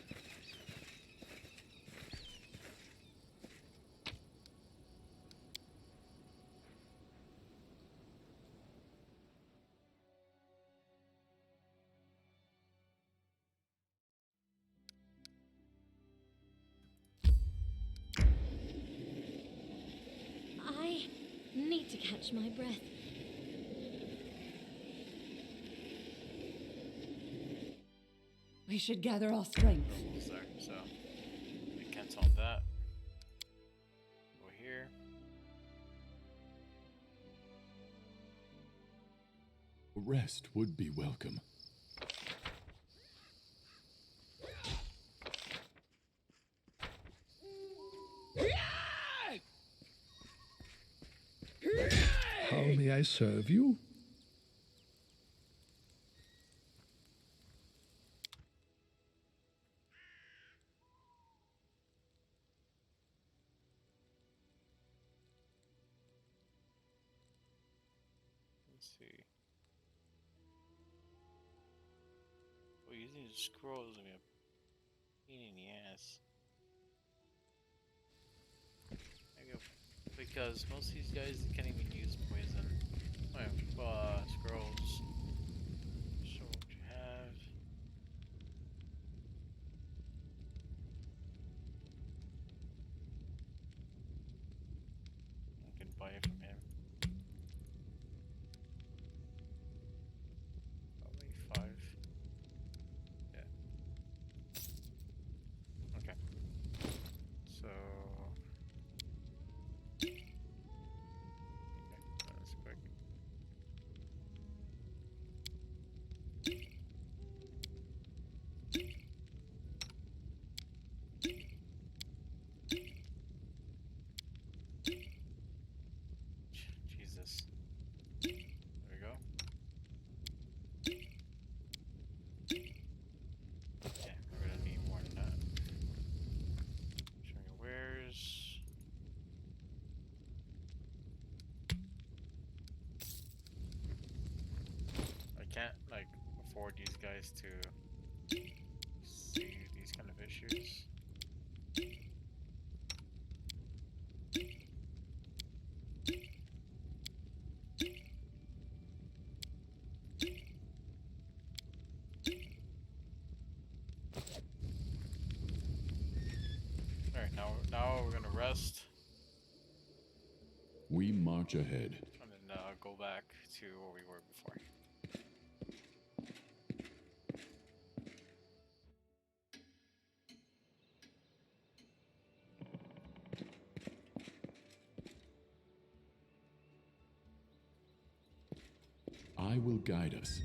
I need to catch my breath. We should gather our strength. Almost there, so we cancel on that. Go here. Rest would be welcome. How may I serve you? see. Well, using the scrolls is gonna be a pain in the ass. There you go. Because most of these guys can't even use poison. Oh, scrolls. Show what you have. I can buy it from him. Probably 5. Yeah. Okay. So. Okay, that's quick. Jesus. There we go. Yeah, we're gonna need more than that. Show me wares. I can't like afford these guys to see these kind of issues. Alright, now we're gonna rest We march ahead. and then go back to where we were before. I will guide us.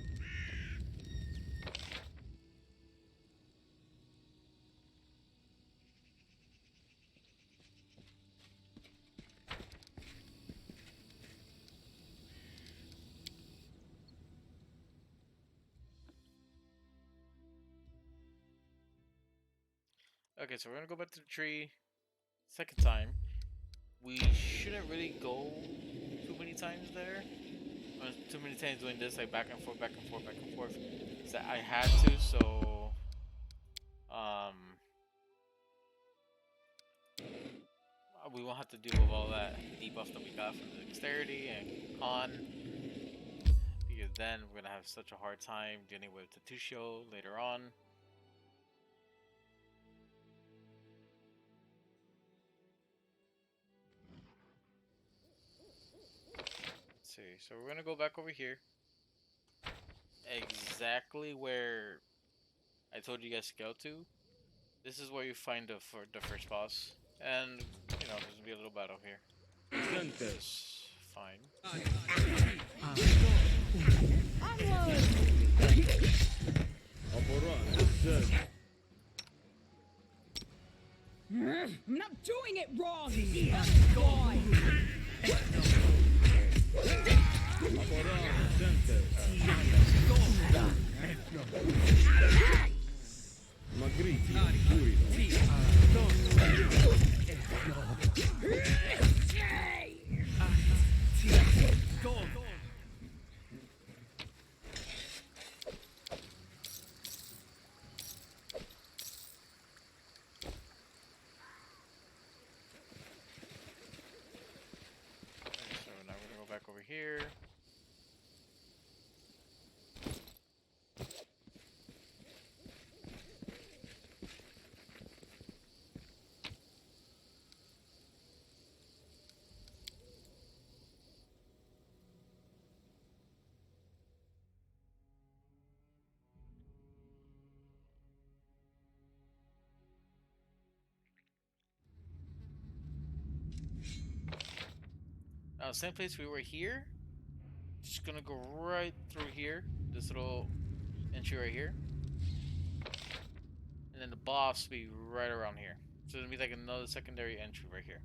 Okay, so we're gonna go back to the tree second time. We shouldn't really go too many times there. Too many times doing this, like back and forth, back and forth, back and forth. So I had to, so we won't have to deal with all that debuff that we got from the dexterity and con. Because then we're gonna have such a hard time dealing with the tartuccio later on. Let's see. So we're gonna go back over here. Exactly where I told you guys to go to. This is where you find the first boss. And, you know, there's gonna be a little battle here. This is fine. I'm not doing it wrong! Boy! So now we're gonna go back over here. Now, same place we were here. Just gonna go right through here. This little entry right here. And then the boss will be right around here. So it'll be like another secondary entry right here.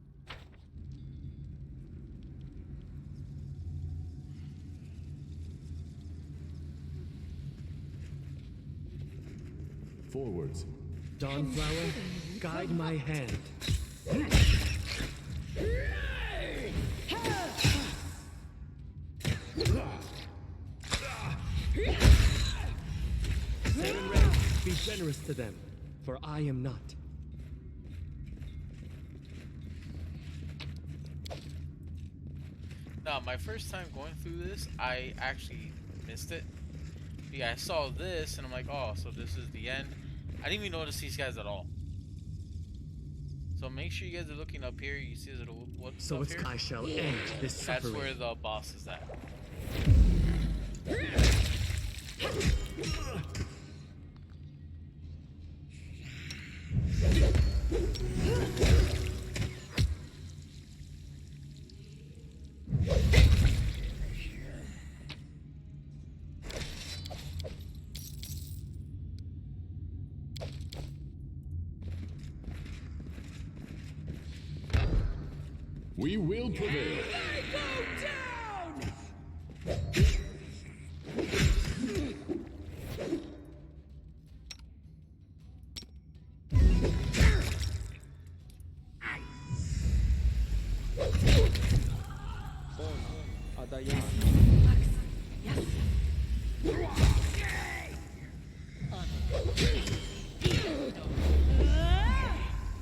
Forwards. Dawnflower, guide my hand. generous to them, for I am not. Now, my first time going through this, I actually missed it. Yeah, I saw this and I'm like, oh, so this is the end. I didn't even notice these guys at all. So make sure you guys are looking up here. You see this little what So stuff it's here? I shall end this That's suffering. where the boss is at. We will prevail.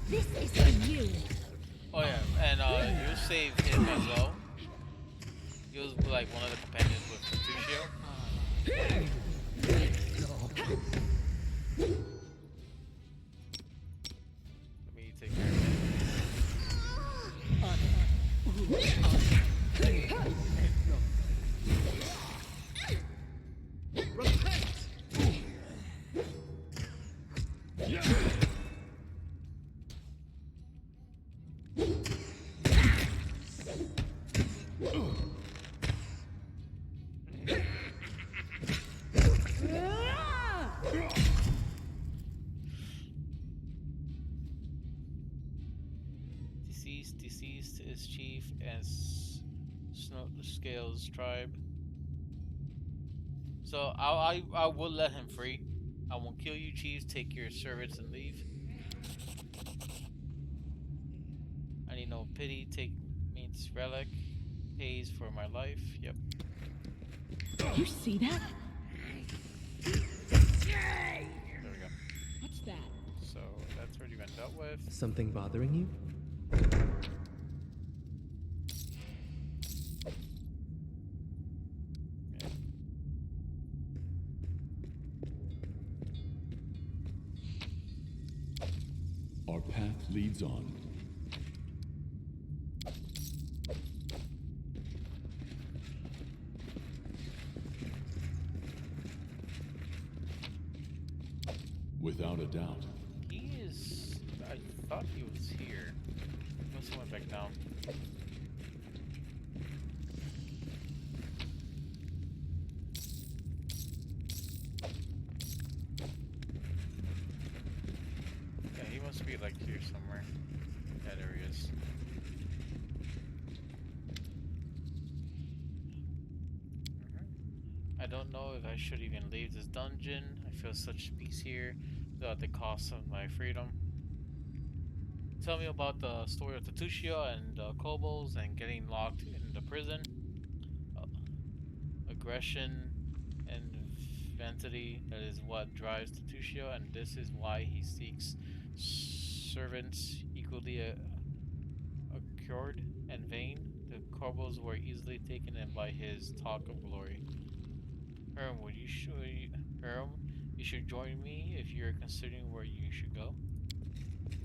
This is for you. Oh yeah, and you save him as well. He was like one of the companions with Tartuccio. Let me take care of him. Deceased is chief and Snow Scales tribe. So I will let him free. I won't kill you, chiefs. Take your servants and leave. I need no pity. Take means relic. Pays for my life. Yep. You see that? There we go. What's that? So that's already been dealt with. Something bothering you? Our path leads on. Without a doubt. He is. I thought he was here. He must have went back down. Yeah, he must be like here somewhere. Yeah, there he is. I don't know if I should even leave this dungeon. I feel such peace here without the cost of my freedom. Tell me about the story of Tartuccio and the kobolds and getting locked in the prison. Uh, Aggression and vanity, that is what drives Tartuccio, and this is why he seeks servants equally accured and vain. The kobolds were easily taken in by his talk of glory. Herm, Herm, you should join me if you're considering where you should go.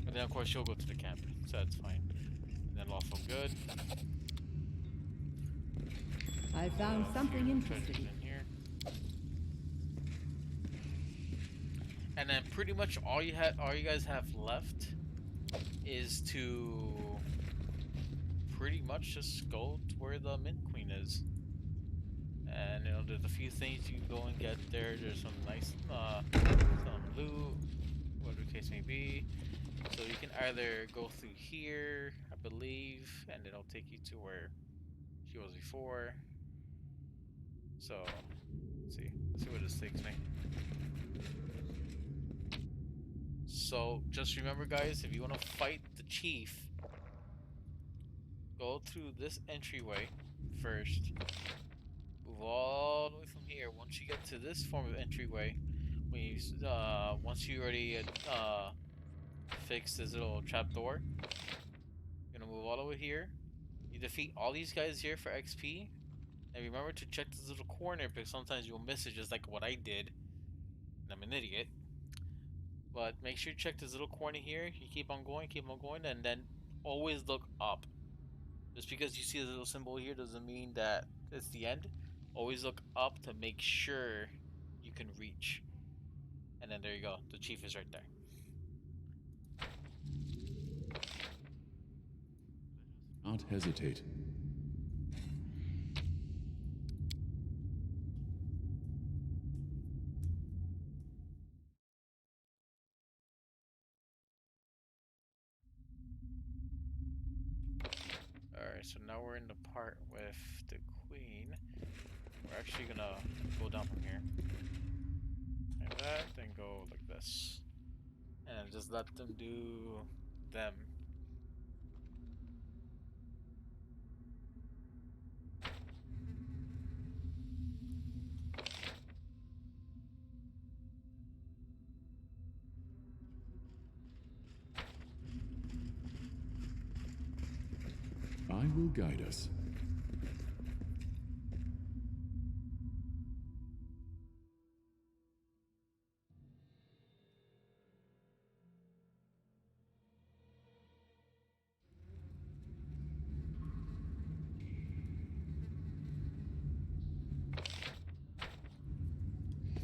And then of course she'll go to the camp, so that's fine. And then lawful good. I found something Treasures interesting. in here. And then pretty much all you guys have left is to pretty much just go to where the Mint Queen is. And you know, there's a few things you can go and get there. There's some nice some loot, whatever the case may be. So you can either go through here, I believe, and it'll take you to where she was before. So let's see where this takes me. So just remember, guys, if you want to fight the chief, go through this entryway first. Move all the way from here. Once you get to this form of entryway, once you already fix this little trap door, you're gonna move all over here. You defeat all these guys here for XP, and remember to check this little corner because sometimes you'll miss it, just like what I did. And I'm an idiot. But make sure you check this little corner here. You keep on going, and then always look up. Just because you see this little symbol here doesn't mean that it's the end. Always look up to make sure you can reach. And then there you go. The chief is right there. Not hesitate. Alright, so now we're in the part with the queen. We're actually gonna go down from here. Like that, then go like this. And just let them do them. I will guide us.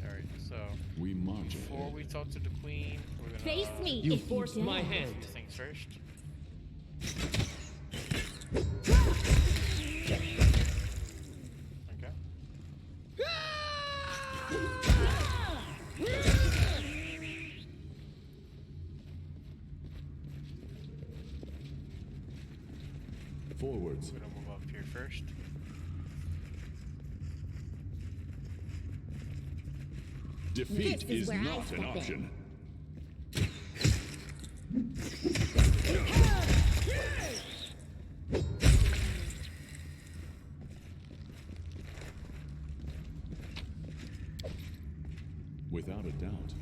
Alright, so We march before ahead. we talk to the queen, we're gonna Face me You if forced you my dare. hand. do things first. Okay. Forwards. We're gonna move up here first. Defeat This is where I not step an in. option. Without a doubt.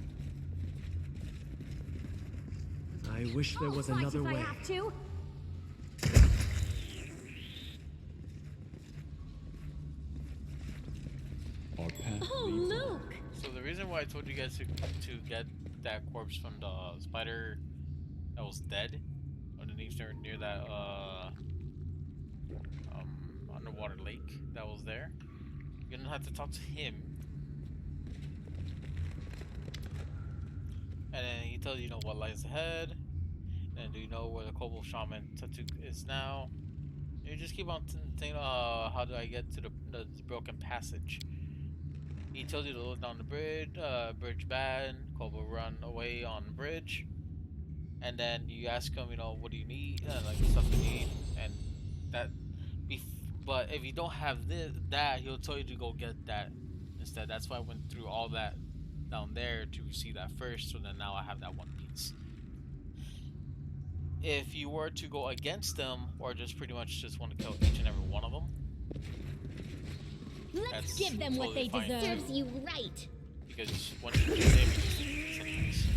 I wish there was Fight another if way. I have to. Our path Oh, leads on. look! So the reason why I told you guys to get that corpse from the spider that was dead underneath near that underwater lake that was there, you're gonna have to talk to him, and then he tells you know what lies ahead, and do you know where the Kobold Shaman tattoo is now. You just keep on thinking, how do I get to the broken passage? He tells you to look down the bridge, bridge bad, Kobold run away on the bridge. And then you ask him, you know, what do you need, like the stuff you need, and that. But if you don't have that, he'll tell you to go get that instead. That's why I went through all that down there to see that first. So then now I have that one piece. If you were to go against them, or just pretty much just want to kill each and every one of them, Let's that's give them what totally they fine. deserve. Serves you right. Because once you kill him, it's enemies.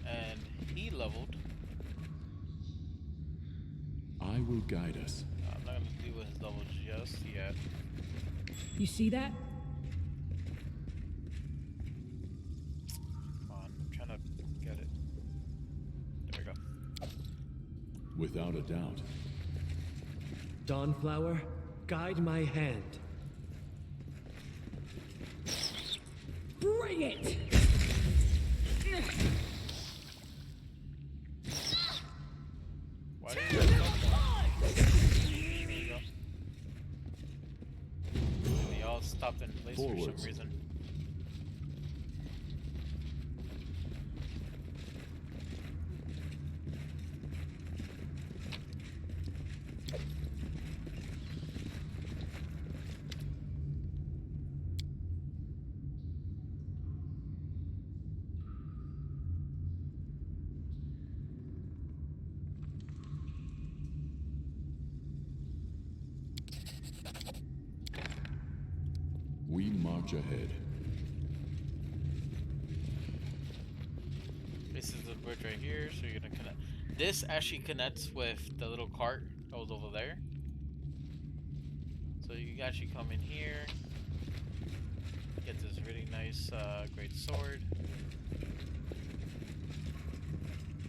And he leveled. I will guide us. I'm not gonna deal with his level just yet. You see that? Come on, I'm trying to get it. There we go. Without a doubt. Dawnflower, guide my hand. Bring it! Why did you guys stop that? There you go. They all stopped in place for Forwards. some reason. much ahead. This is the bridge right here, so you're gonna connect. This actually connects with the little cart that was over there. So you actually come in here, get this really nice great sword.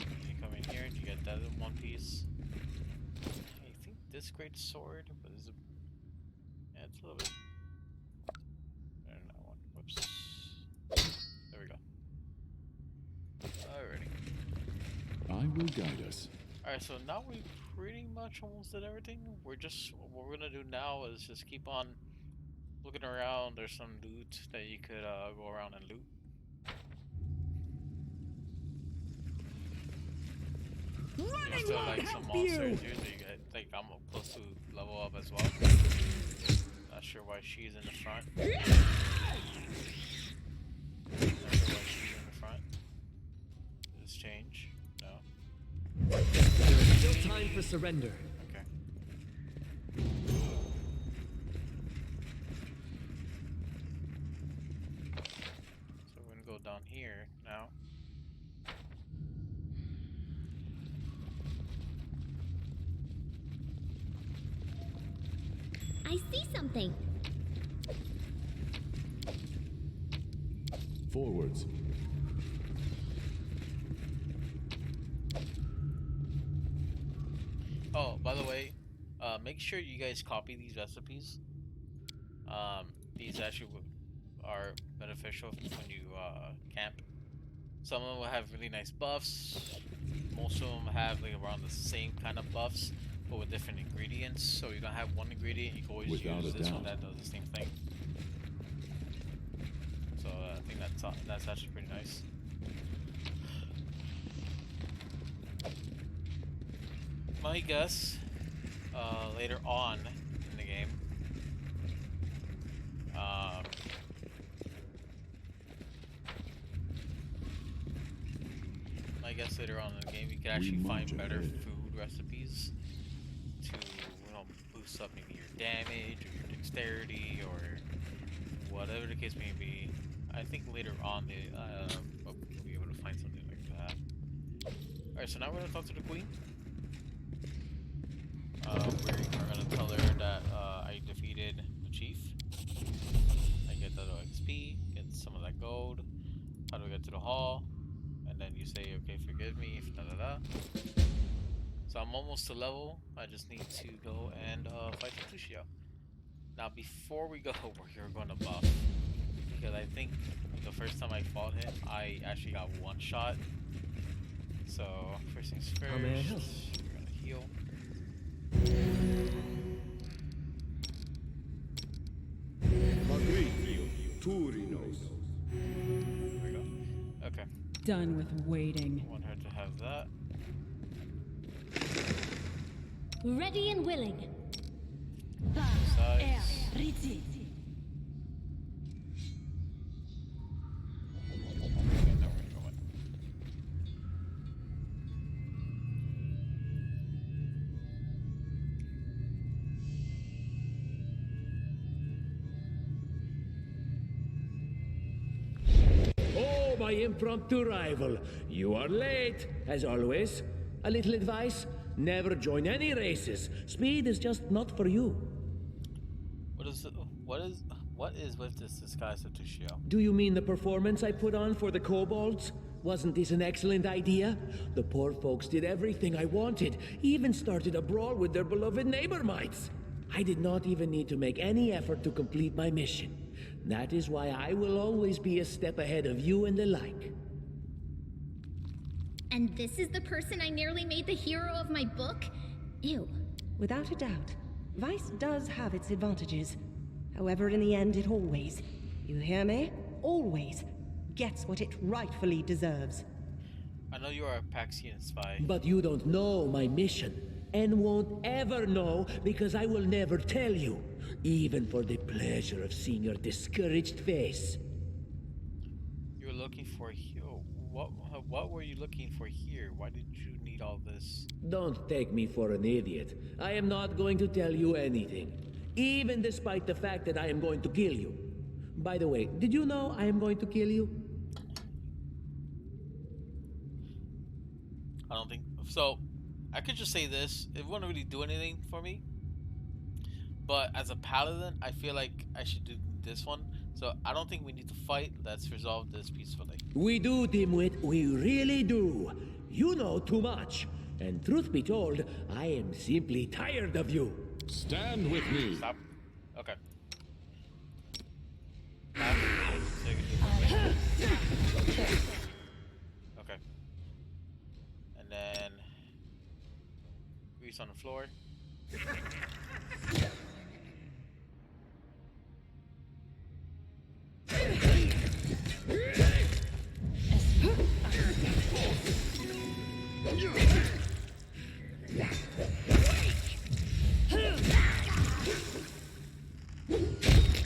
You come in here and you get that in one piece. I think this great sword, but is it? Yeah, it's a little bit. I don't know. Whoops. There we go. Alrighty. I will guide us. Alright, so now we pretty much almost did everything. What we're gonna do now is just keep on looking around. There's some loot that you could go around and loot. There's still like some monsters here that you get. Like I'm close to level up as well. Not sure why she's in the front. Not sure why she's in the front. Did this change? No. There's still time for surrender. Okay. So we're gonna go down here now. I see something. Forwards. Oh, by the way, make sure you guys copy these recipes. These actually are beneficial when you camp. Some of them will have really nice buffs. Most of them have like around the same kind of buffs, but with different ingredients. So you don't have one ingredient, you can always Without use a this doubt. one that does the same thing. So I think that's actually pretty nice. My guess, later on in the game, my guess later on in the game, you can actually march find better ahead. food recipes to, boost up maybe your damage or your dexterity or whatever the case may be. I think later on we'll be able to find something like that. Alright, so now we're gonna talk to the queen. We're gonna tell her that I defeated the chief. I get that XP, get some of that gold. How do we get to the hall? And then you say, okay, forgive me, da da da. So I'm almost to level. I just need to go and fight tartuccio. Now, before we go, we're going to buff. Because I think the first time I fought him, I actually got one shot. So, first things first, How may I help? we're going to heal. There we go. Okay. Done with waiting. I want her to have that. Ready and willing. Size. Rizzi. Okay, now we're going. Oh, my impromptu rival. You are late, as always. A little advice: never join any races. Speed is just not for you. What is with this disguise of tartuccio? Do you mean the performance I put on for the kobolds? Wasn't this an excellent idea? The poor folks did everything I wanted, even started a brawl with their beloved neighbor mites. I did not even need to make any effort to complete my mission. That is why I will always be a step ahead of you and the like. And this is the person I nearly made the hero of my book? Ew. Without a doubt, Vice does have its advantages. However, in the end, it always, you hear me? Always gets what it rightfully deserves. I know you are a Paxian spy. But you don't know my mission, and won't ever know because I will never tell you, even for the pleasure of seeing your discouraged face. You were looking for here. What were you looking for here? Why did you need all this? Don't take me for an idiot. I am not going to tell you anything, even despite the fact that I am going to kill you. By the way, did you know I am going to kill you? I don't think so. I could just say this. It wouldn't really do anything for me. But as a paladin, I feel like I should do this one. So I don't think we need to fight. Let's resolve this peacefully. We do, Dimwit. We really do. You know too much. And truth be told, I am simply tired of you. Stand with me. Stop. Okay. Okay. And then grease on the floor.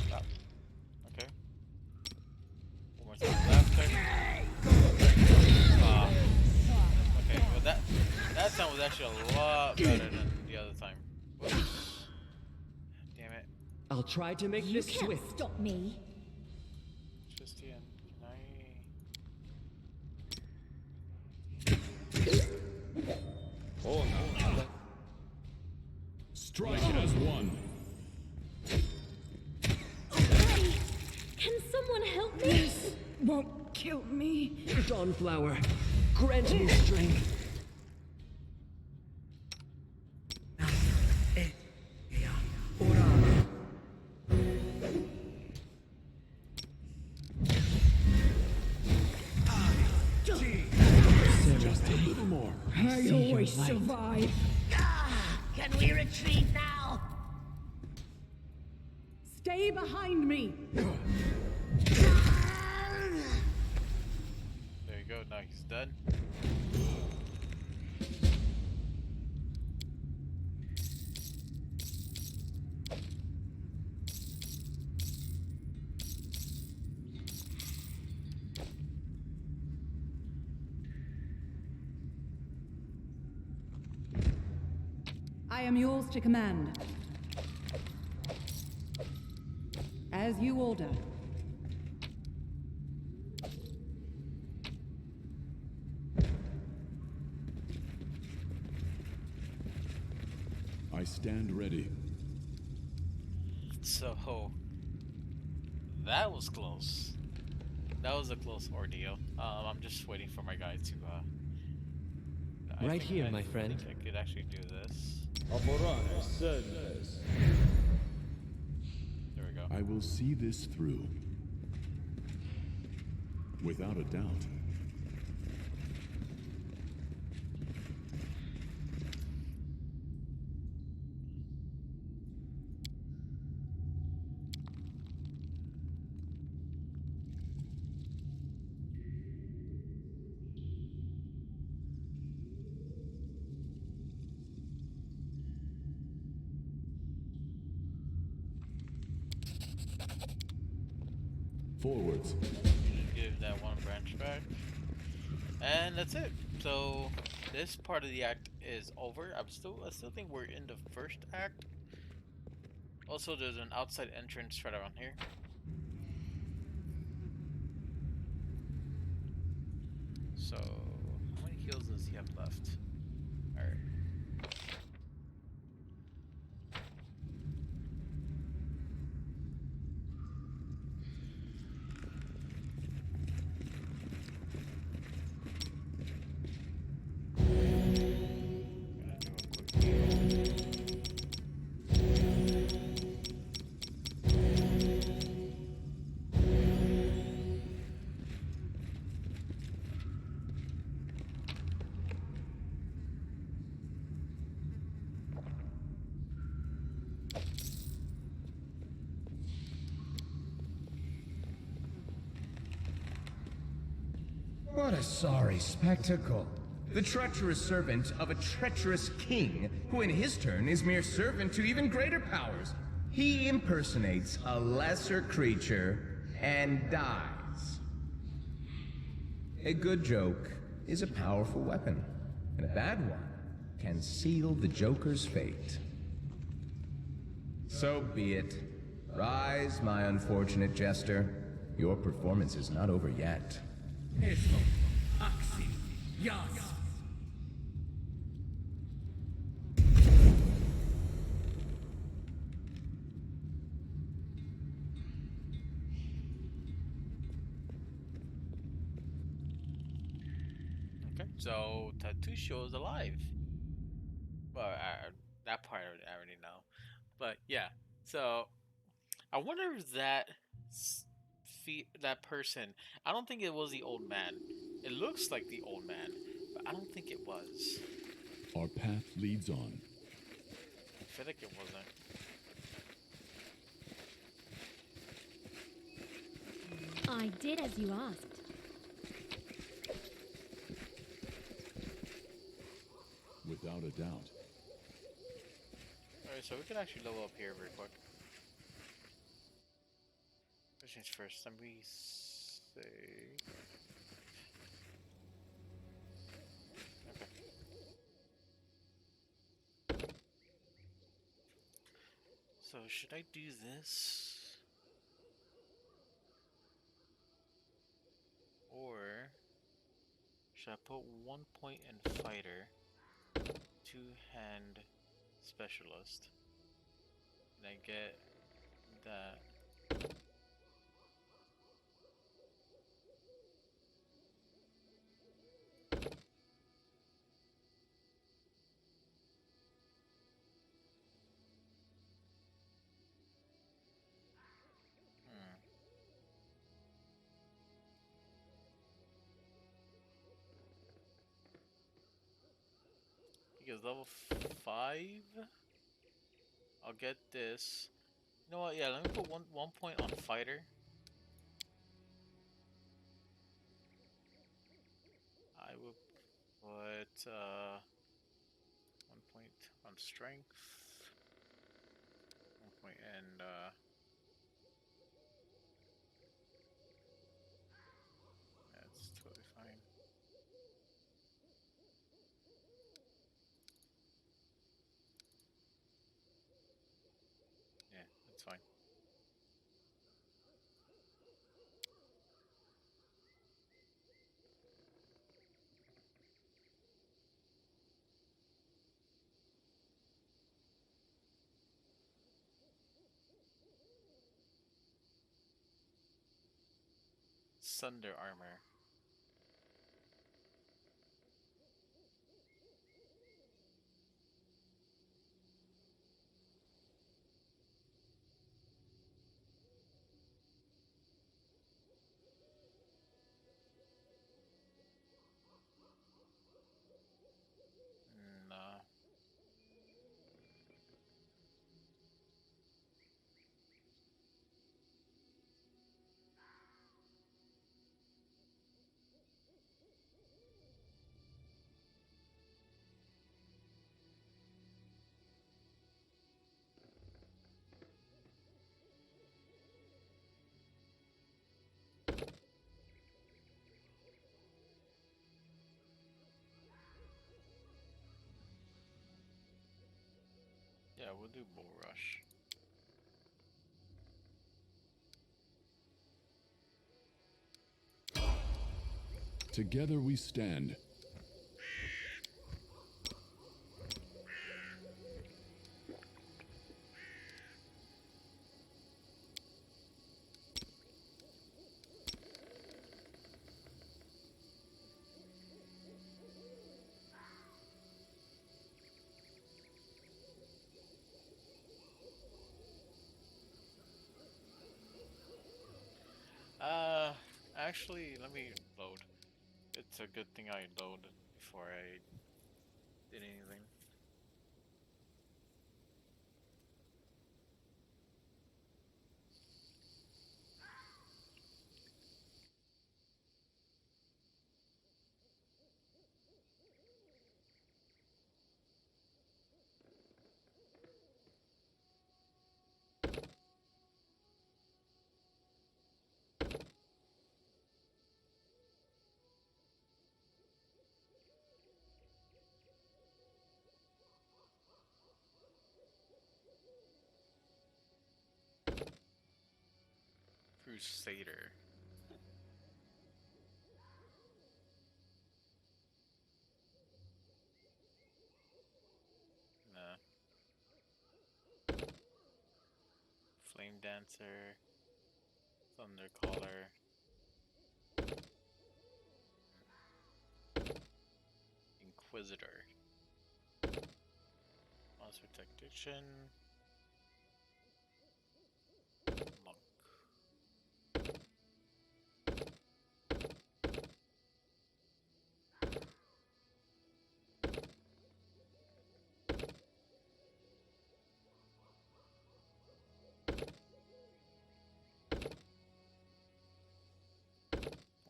Stop. Okay. One more time left there. Okay, well that sound was actually a lot better than the other time. Whoops. Damn it. I'll try to make You this can't swift. stop me. Tristan, can I... Oh, no. Strike as one. Can someone help me? Won't kill me. Dawnflower, grant me strength. Just a little more. I always survive. Can we retreat now? Stay behind me! There you go, now he's dead. I am yours to command. As you order. I stand ready. So that was close. That was a close ordeal. I'm just waiting for my guy to Right here, my friend. I think I could actually do this. There we go. I will see this through. Without a doubt. Forwards. Just give that one branch back. And that's it. So this part of the act is over. I still think we're in the first act. Also, there's an outside entrance right around here. So how many heals does he have left? Alright. What a sorry spectacle. The treacherous servant of a treacherous king, who in his turn is mere servant to even greater powers. He impersonates a lesser creature and dies. A good joke is a powerful weapon, and a bad one can seal the Joker's fate. So be it. Rise, my unfortunate jester. Your performance is not over yet. Eso. Axi. Yas. Okay, so Tartuccio is alive. Well, that part I already know. But yeah, so I wonder if that person. I don't think it was the old man. It looks like the old man, but I don't think it was. Our path leads on. I feel like it wasn't. I did as you asked. Without a doubt. Alright, so we can actually level up here very quick. First things first, let me say. Okay. So should I do this? Or should I put 1 point in fighter, 2-hand specialist, and I get that? Hmm. Because level 5, I'll get this. You know what? Yeah, let me put one point on fighter. I will put 1 point on strength. 1 point and that's totally fine. Yeah, that's fine. Sunder armor. No. Yeah, we'll do bull rush. Together we stand. Uh, actually, let me load. It's a good thing I loaded before I did anything. Crusader. Nah. Flame Dancer. Thundercaller. Inquisitor. Monster Tactician. Monk.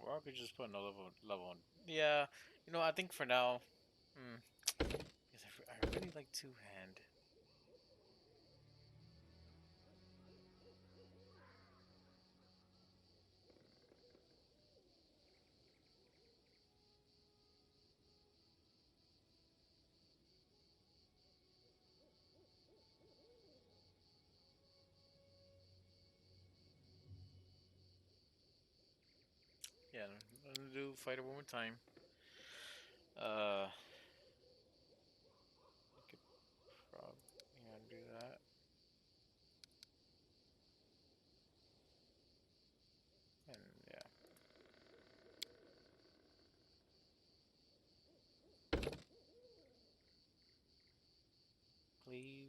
Or I could just put another level one. Yeah, you know, I think for now, because I really like two hand. Yeah, I'm gonna do fighter one more time. I could probably do that. And yeah. Cleave.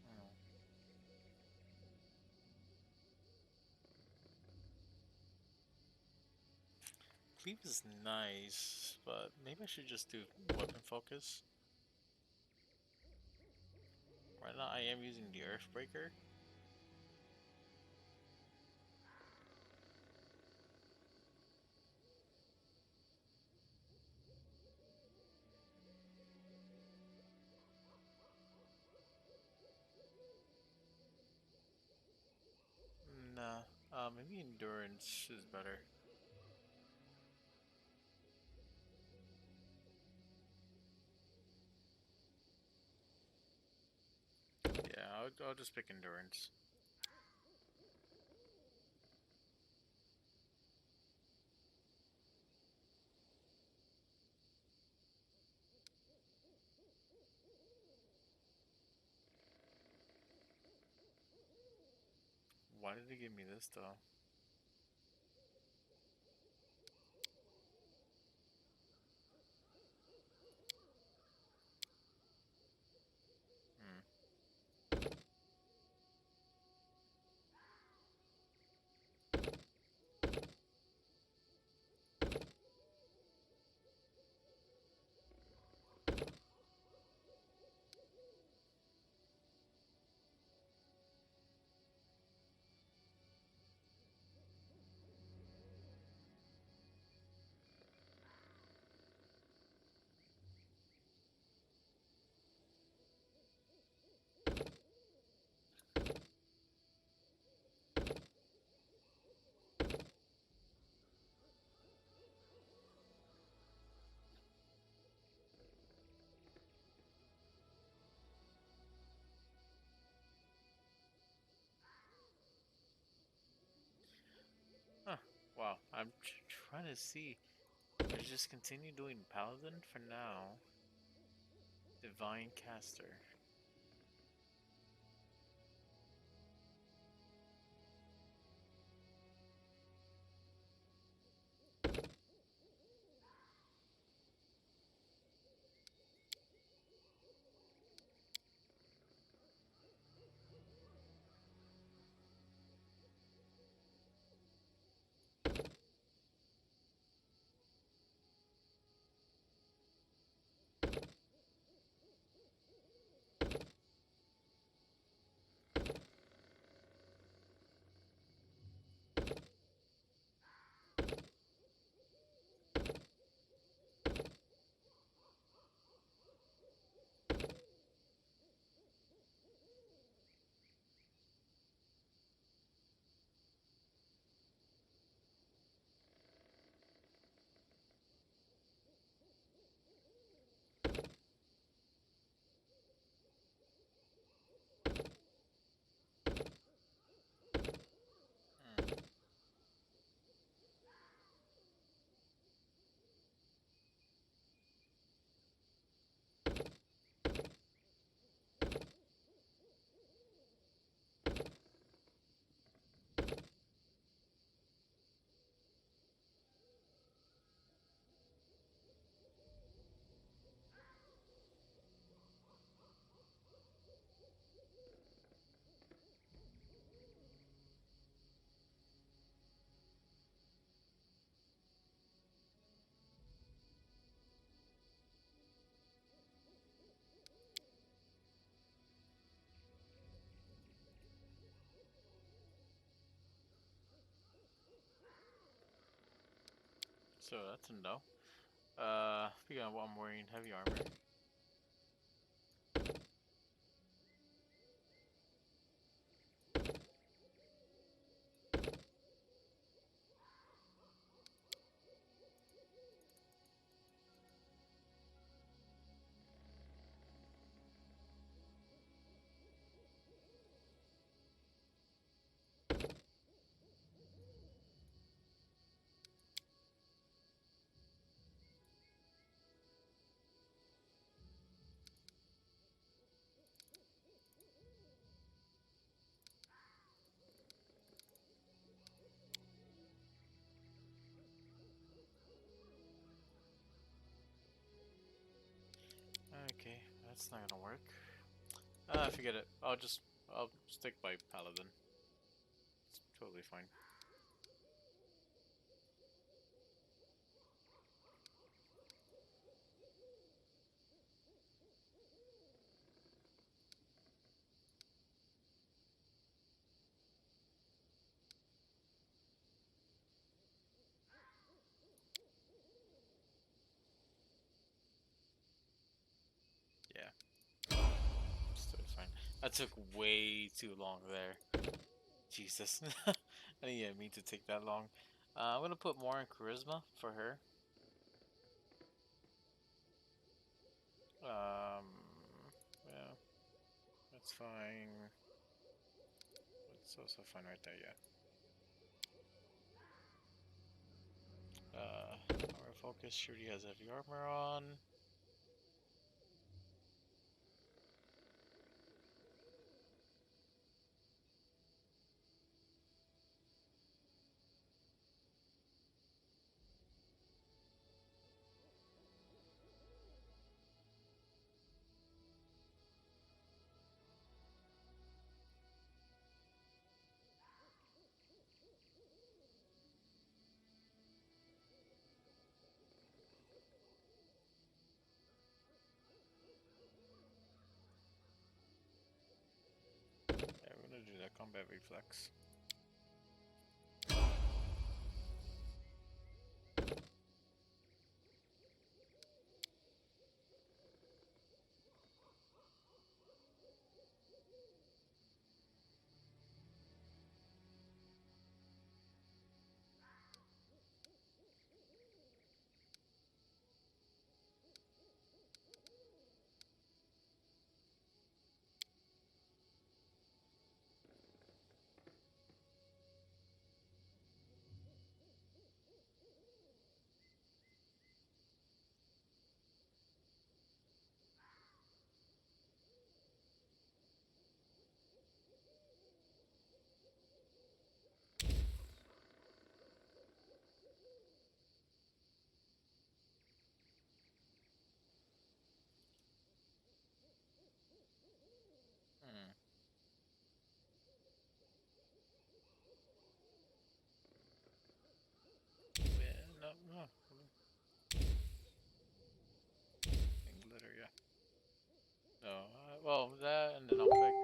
Oh. Cleave is nice, but maybe I should just do weapon focus. Right now I am using the Earthbreaker. Nah, maybe endurance is better. Yeah, I'll just pick endurance. Why did they give me this though? Hmm. Huh. Wow. I'm trying to see. I just continue doing Paladin for now. Divine Caster. So that's a no. Speaking of what, I'm wearing heavy armor. Okay, that's not gonna work. Forget it. I'll stick by Paladin. It's totally fine. Yeah, it's totally fine. That took way too long there. Jesus. I didn't mean to take that long. I'm gonna put more in charisma for her. Um, yeah, that's fine. It's also fine right there, yeah. Armor focus, Shooty has heavy armor on. Yeah, we're gonna do that combat reflex. Hmm. Yeah, no. And glitter, yeah. No, well, that and then I'll pick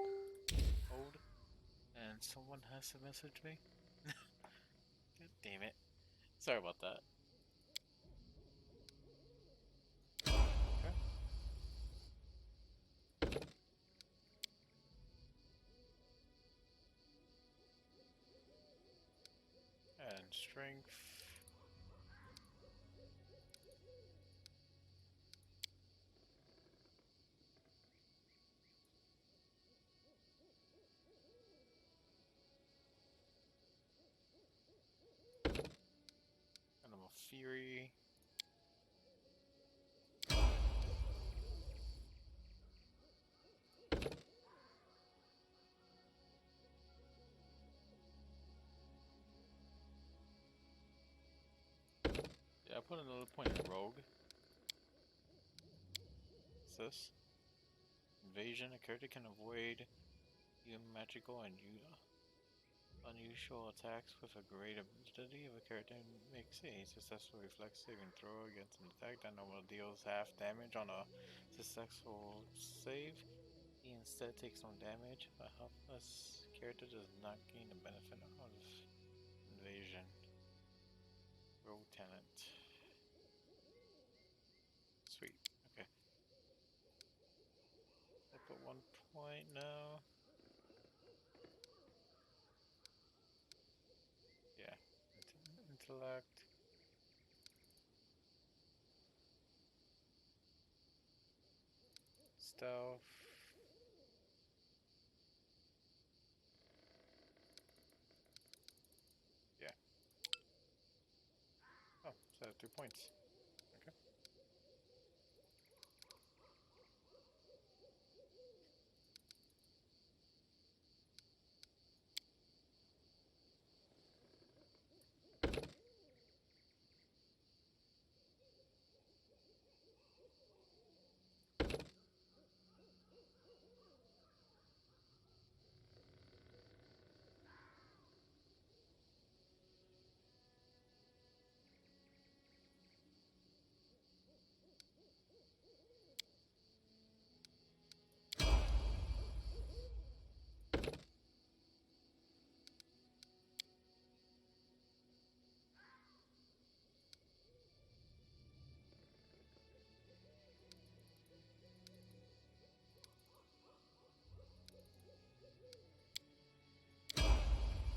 hold. And someone has to message me. God damn it. Sorry about that. Okay. And strength. Animal Fury. Yeah, I put another point in Rogue. What's this? Invasion. A character can avoid magical and unusual attacks with a great ability. If a character makes a successful reflex saving throw against an attack that normally deals half damage on a successful save, he instead takes no damage. A helpless character does not gain the benefit of invasion. Rogue Tenant. point now. Yeah. Intellect. Stealth. Yeah. Oh, so 2 points. Okay.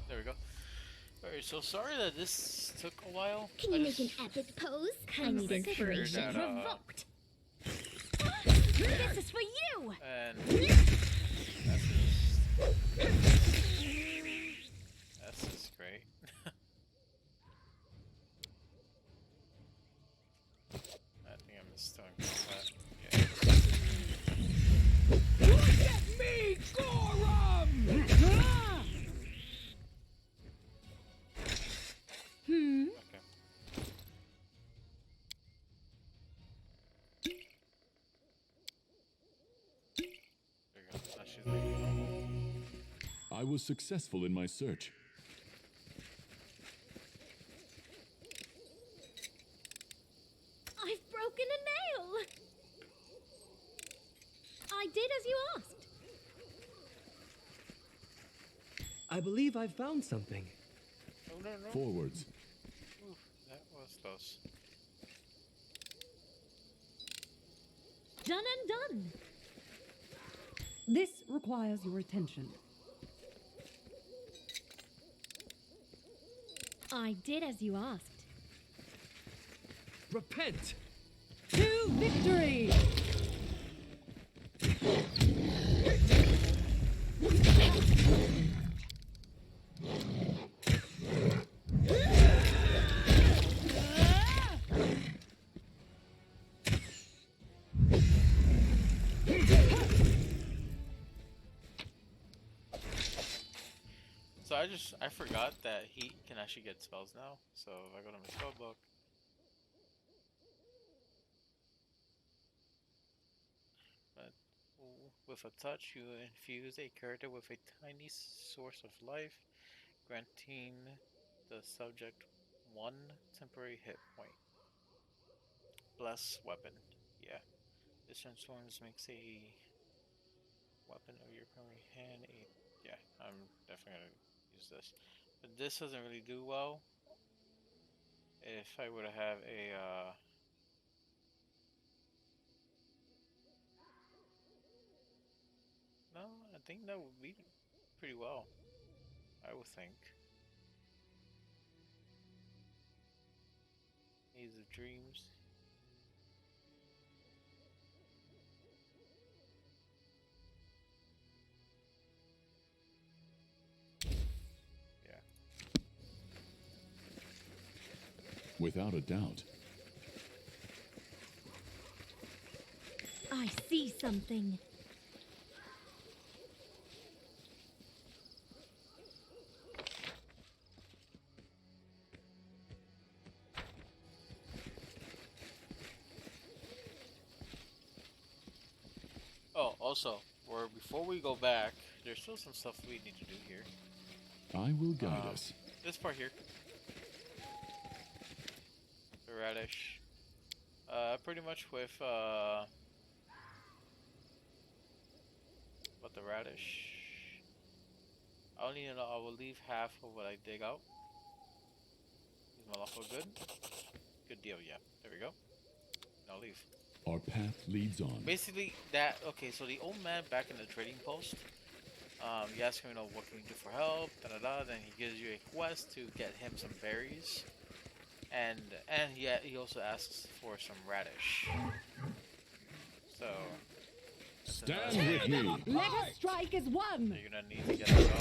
There we go. Alright, so sorry that this took a while. Can you make an epic pose? I need inspiration. Revoked. This is for you. And that's just great. I think I missed on combat. Yeah. Look at me, Gorum! Okay. There you go. Now she's leaving. I was successful in my search. I've broken a nail! I did as you asked. I believe I've found something. Oh, no. Forwards. Oof, that was close. Done and done. This requires your attention. I did as you asked. Repent! To victory! So I forgot that he can actually get spells now. So if I go to my spell book, but with a touch, you infuse a character with a tiny source of life, granting the subject 1 temporary hit point. Bless weapon. Yeah. This transforms makes a weapon of your primary hand a. Yeah, I'm definitely gonna use this. But this doesn't really do well. If I were to have a no, I think that would be pretty well. I would think. Haze of Dreams. Yeah. Without a doubt. I see something. Oh, also, before we go back, there's still some stuff we need to do here. I will guide us. This part here. The radish. Pretty much with, but the radish. I will leave half of what I dig out. Is my lawful good? Good deal, yeah. There we go. Now leave. Our path leads on. Basically, that okay. So the old man back in the trading post, you ask him, what can you do for help? Da da da. Then he gives you a quest to get him some berries, and yeah, he also asks for some radish. So stand with me. Let us strike as one. You're gonna need to get it going.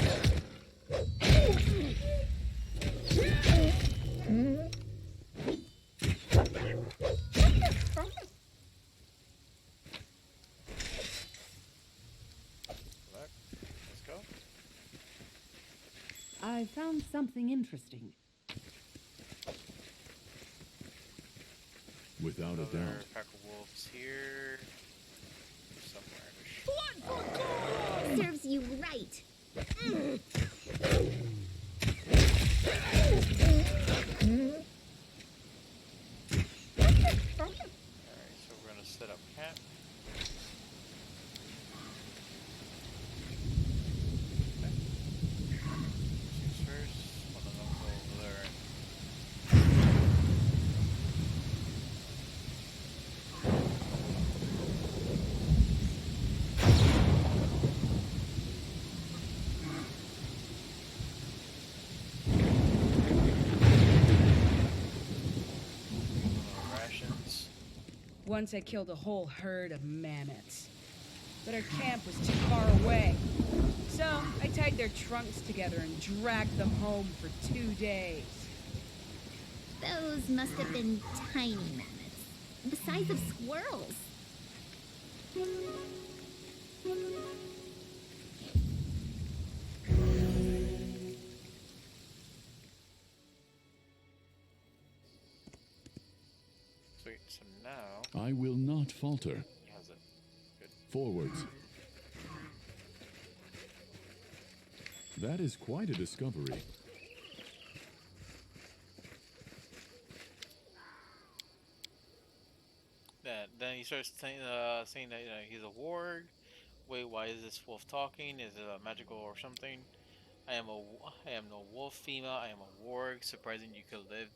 Let's go. I found something interesting. Without a Another doubt. pack of wolves here. Somewhere. Blood for gold! Serves you right. Alright, so we're gonna set up camp. Okay. Things first. One of them go over there. Rations. Once I killed a whole herd of mammoths. But our camp was too far away. So I tied their trunks together and dragged them home for 2 days. Those must have been tiny mammoths, the size of squirrels. Sweet, so now... I will not falter. How's it? Good. Forwards. That is quite a discovery. Then he starts saying that he's a warg. Wait, why is this wolf talking? Is it magical or something? I am no wolf female. I am a warg. Surprising you could live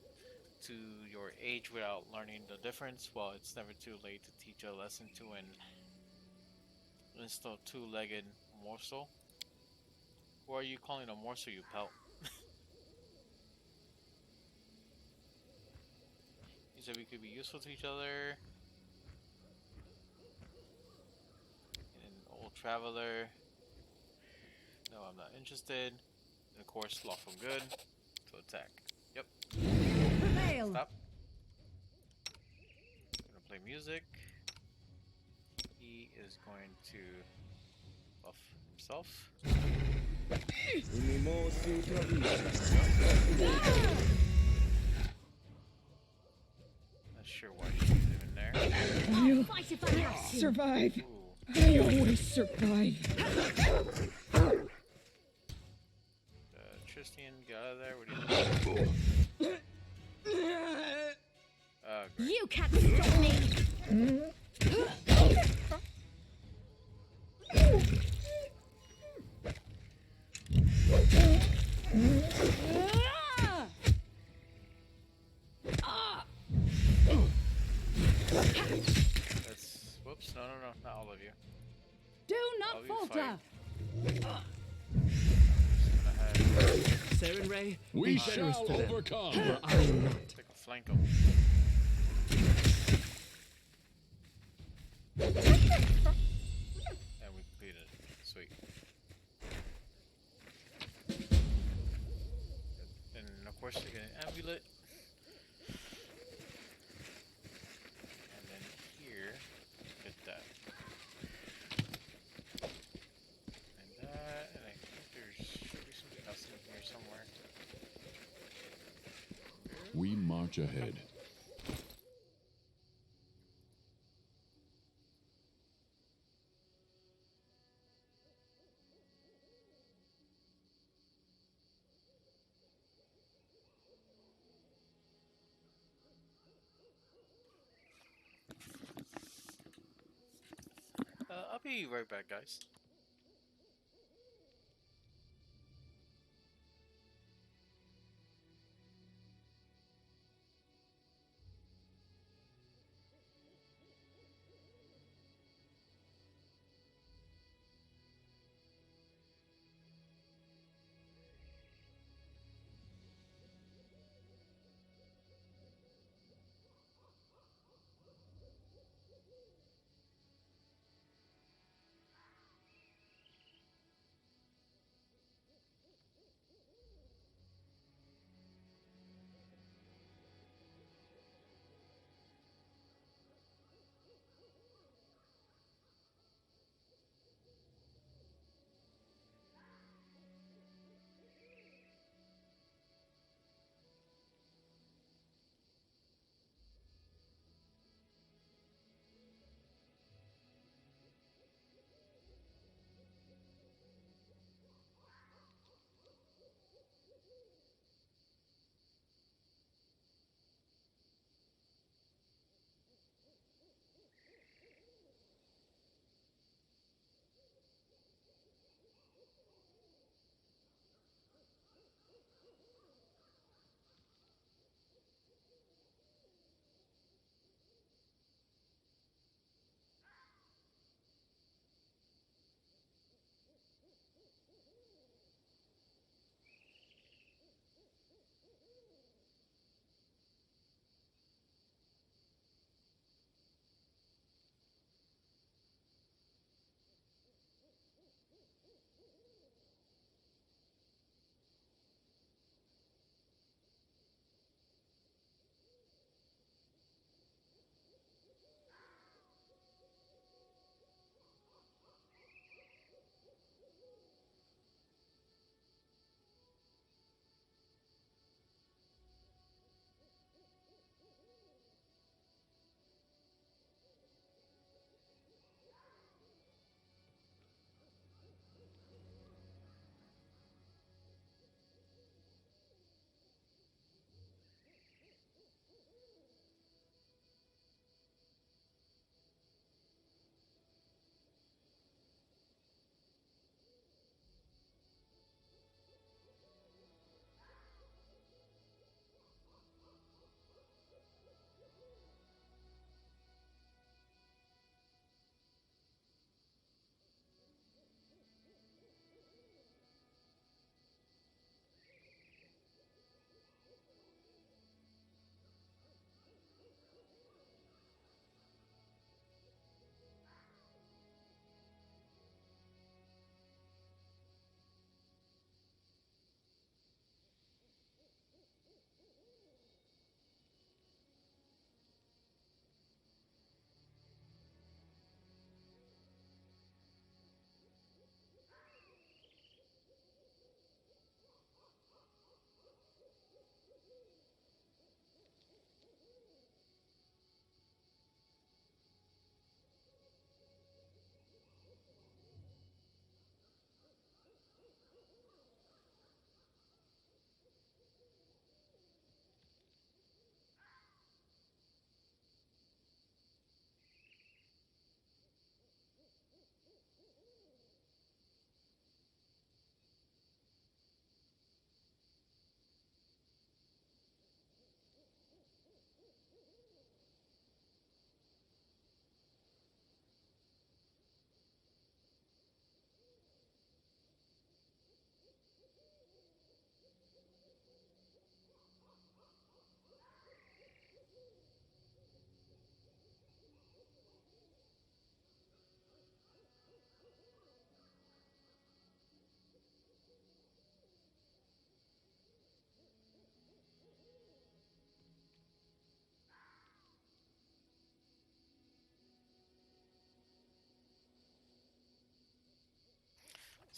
to your age without learning the difference. Well, it's never too late to teach a lesson to an install two-legged morsel. Who are you calling a morsel, you pelt? He said we could be useful to each other. An old traveler. No, I'm not interested. And of course, lawful good. To attack. Yep. Prevail. Stop. Gonna play music. He is going to buff himself. Not sure why she's even there. I'll fight if I have to. survive. Ooh. I always survive. Tristan, get out of there. What are you doing? Great. You can't stop me. That's... Whoops. No, not all of you. Do All not of you falter. Saren Ray, We be generous shall to them, overcome. for I am not. Take a flank him. And we completed it. Sweet. And of course you get an amulet. And then here, get that. And that, and I think there should be something else in here somewhere. We march ahead. I'll be right back, guys.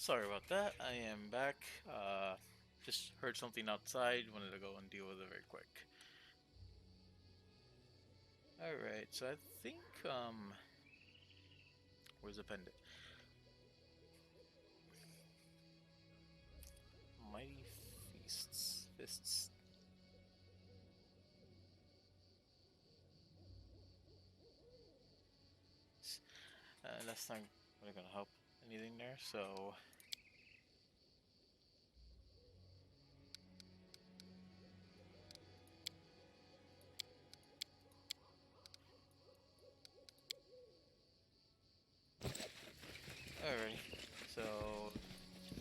Sorry about that. I am back. Just heard something outside. Wanted to go and deal with it very quick. All right. So I think where's the pendant? Mighty fists. That's not really gonna help anything there. So alrighty. So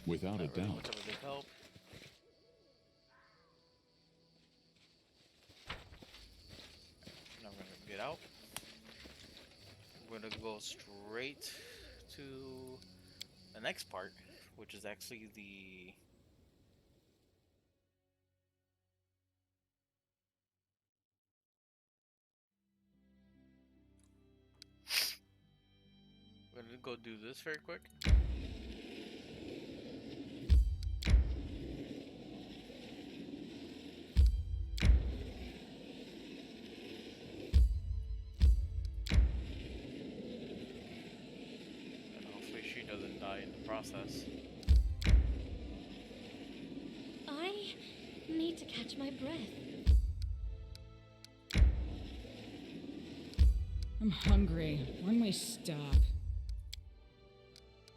Without a not really doubt. much of a big help. Now I'm gonna get out. We're gonna go straight to the next part, which is actually the we're gonna go do this very quick. And hopefully she doesn't die in the process. I need to catch my breath. I'm hungry. When we stop?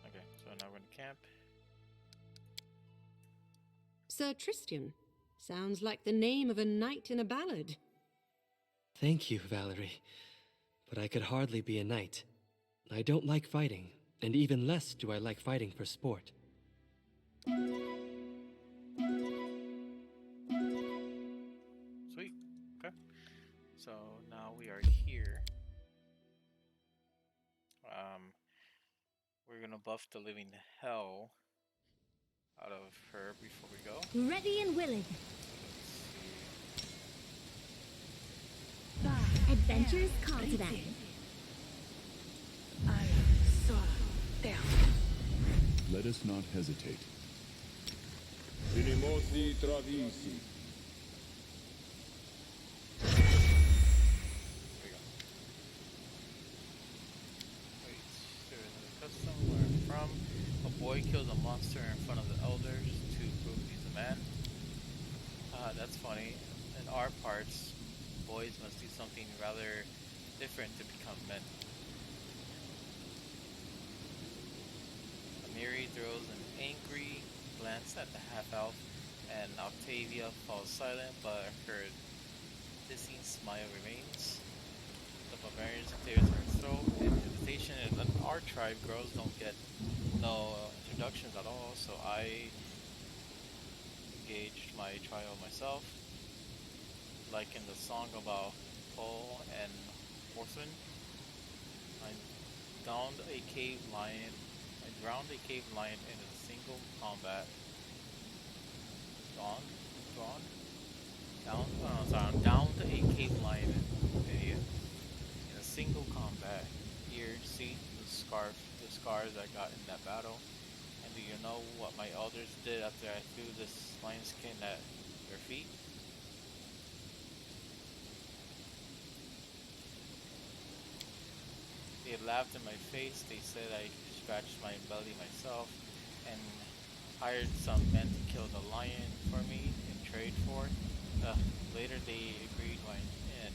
Okay, so now we're gonna camp. Sir Tristian. Sounds like the name of a knight in a ballad. Thank you, Valerie. But I could hardly be a knight. I don't like fighting, and even less do I like fighting for sport. Sweet. Okay. So now we are here. We're gonna buff the living hell out of her before we go. Ready and willing. Let's see. Adventures continent. Let us not hesitate. Finimosi Travisi. There we go. Wait, there is a custom where I'm from. A boy kills a monster in front of the elders to prove he's a man. That's funny. In our parts, boys must do something rather different to become men. Amiri throws an angry glance at the half-elf, and Octavia falls silent, but her hissing smile remains. The barbarian clears her throat in invitation, and in our tribe, girls don't get no introductions at all, so I engaged my trial myself. Like in the song about Paul and Horseman, I downed a cave lion. I drowned a cave lion in a single combat. Downed a cave lion, idiot, in a single combat. Here, see the scars I got in that battle. And do you know what my elders did after I threw this lion skin at their feet? They laughed in my face. They said I scratched my belly myself and hired some men to kill the lion for me in trade for. Later they agreed when and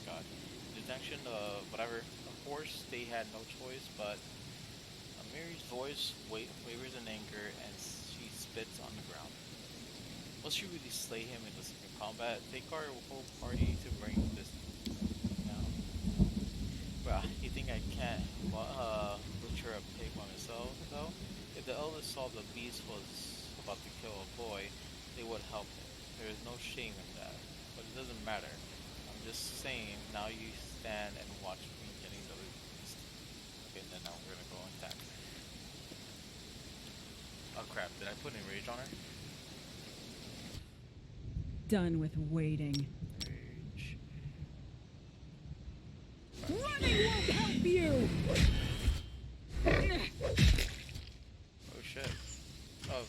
God, detection of whatever. Of course, they had no choice, but Mary's voice wavers in anger and she spits on the ground. Must you really slay him in the second combat? Take our whole party to bring this down. Well, you think I can't butcher a pig by myself, though? If the elders saw the beast was about to kill a boy, they would help him. There is no shame in that. But it doesn't matter. I'm just saying, now you stand and watch me getting the beast. Okay, then now we're gonna go attack. Oh crap, did I put enrage on her? Done with waiting. Rage. Running won't help you! Oh shit. Oh.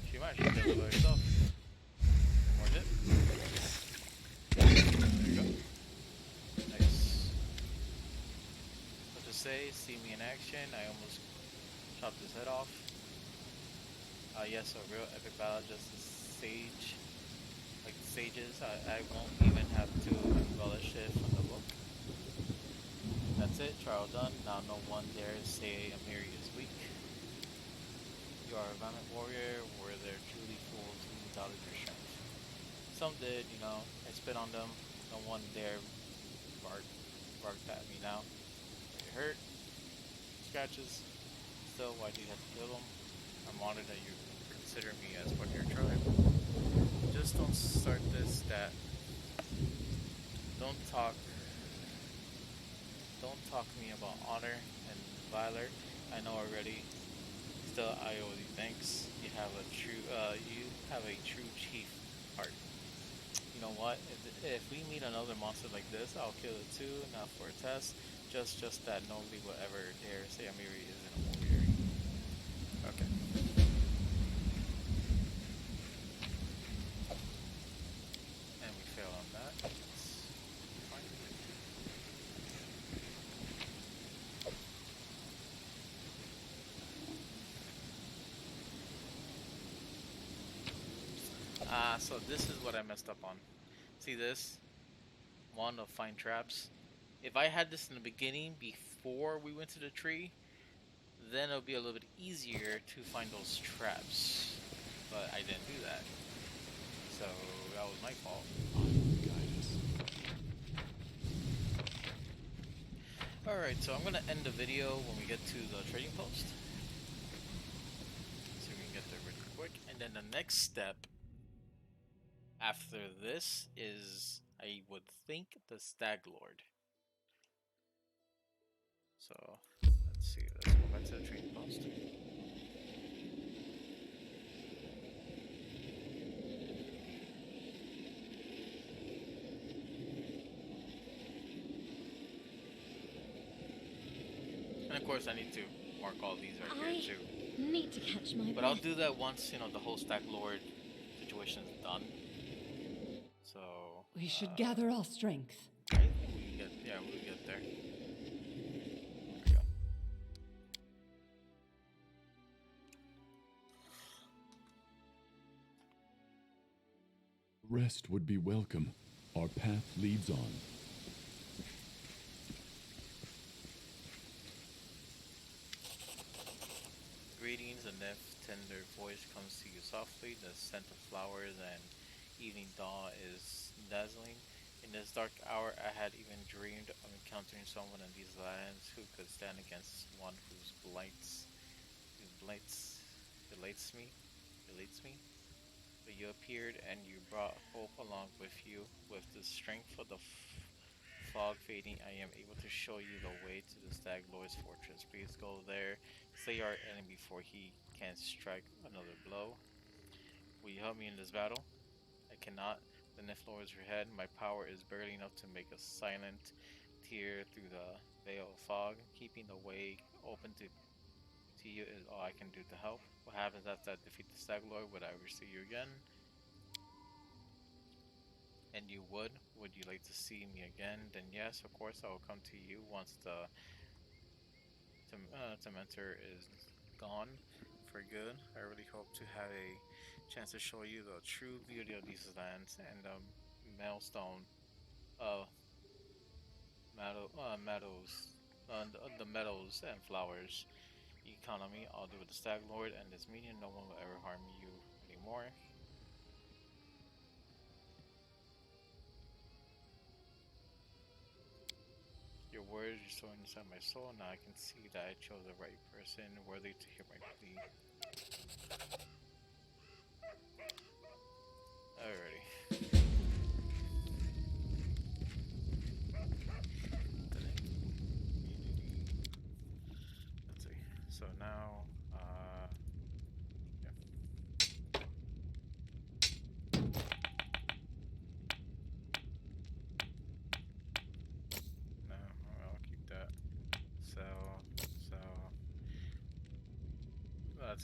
She might actually kill it by herself. More hit. There you go. Nice. What to say? See me in action. I almost chopped his head off. Yes, a real epic battle, just a sage. Like sages. I won't even have to embellish it from the book. That's it. Trial done. Now no one dares say Amiri is weak. You are a valiant warrior, were there truly fools who doubted your strength? Some did, you know. I spit on them. No one dare barked at me now. Are you hurt? Scratches? Still, why do you have to kill them? I'm honored that you consider me as part of your tribe. Just don't start this, that. Don't talk. Don't talk to me about honor and valor. I know already. Still, I owe you thanks. You have a true chief heart. You know what? If we meet another monster like this, I'll kill it too, not for a test. Just that nobody will ever dare say Amiri isn't a warrior. Okay. And we fail on that. That's fine. So this is what I messed up on. See this? One of find traps. If I had this in the beginning before we went to the tree, then it'll be a little bit easier to find those traps. But I didn't do that. So that was my fault. Alright, so I'm gonna end the video when we get to the trading post. So we can get there really quick. And then the next step after this is, I would think, the Stag Lord. So, let's see, let's go back to the trading post. And of course I need to mark all these right here too. Need to catch my But breath. I'll do that once, you know, the whole Stag Lord situation is done. So... We should gather our strength. I think we get, yeah, we'll get there. There we go. Rest would be welcome. Our path leads on. Greetings, a nymph tender voice comes to you softly. The scent of flowers and evening dawn is dazzling. In this dark hour, I had even dreamed of encountering someone in these lands who could stand against one whose belates me. But you appeared and you brought hope along with you. With the strength of the fog fading, I am able to show you the way to the Stag Lord's fortress. Please go there, slay our enemy before he can strike another blow. Will you help me in this battle? I cannot. The Niflor is your head. My power is barely enough to make a silent tear through the veil of fog. Keeping the way open to you is all I can do to help. What happens after I defeat the Stag Lord? Would I ever see you again? And you would? Would you like to see me again? Then yes, of course I will come to you once the Tormentor is gone for good. I really hope to have a chance to show you the true beauty of these lands and the milestone the meadows and flowers. You count on me. I'll do with the Stag Lord and this meeting. No one will ever harm you anymore. Your words restoring inside my soul. Now I can see that I chose the right person, worthy to hear my plea. Alrighty. Let's see. So now, yeah.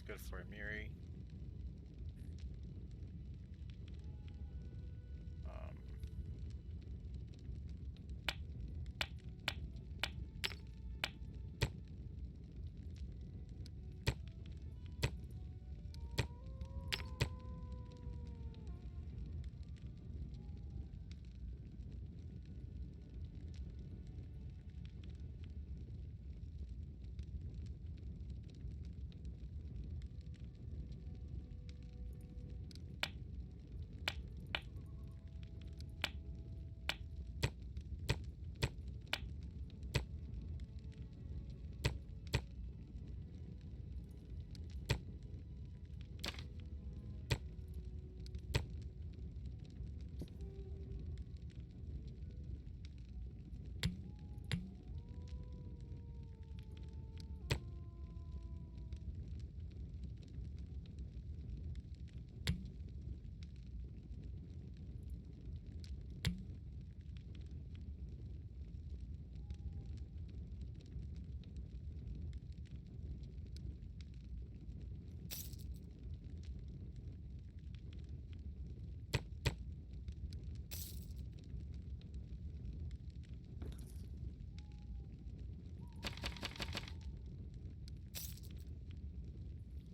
good for Amiri. Um,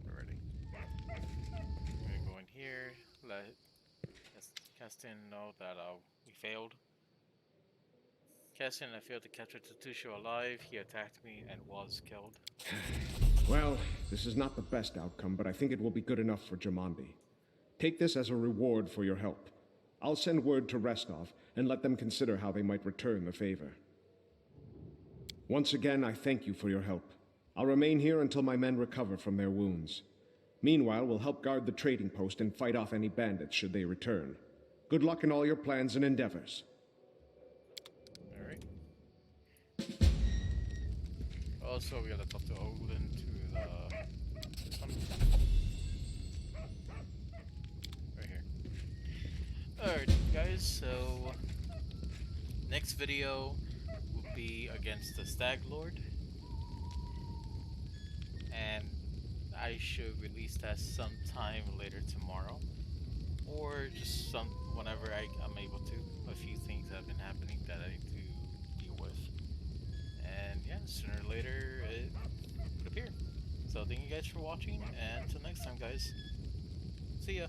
Already. I'm gonna go in here, let Castin know that we failed. Castin, I failed to capture Tartuccio alive. He attacked me and was killed. Well, this is not the best outcome, but I think it will be good enough for Jamandi. Take this as a reward for your help. I'll send word to Restov and let them consider how they might return the favor. Once again, I thank you for your help. I'll remain here until my men recover from their wounds. Meanwhile, we'll help guard the trading post and fight off any bandits should they return. Good luck in all your plans and endeavors. Alright. Also, we gotta talk to Odin to this one. Right here. Alright, guys, so next video will be against the Stag Lord. And I should release that sometime later tomorrow. Or just whenever I'm able to. A few things have been happening that I need to deal with. And yeah, sooner or later it would appear. So thank you guys for watching, and until next time guys. See ya.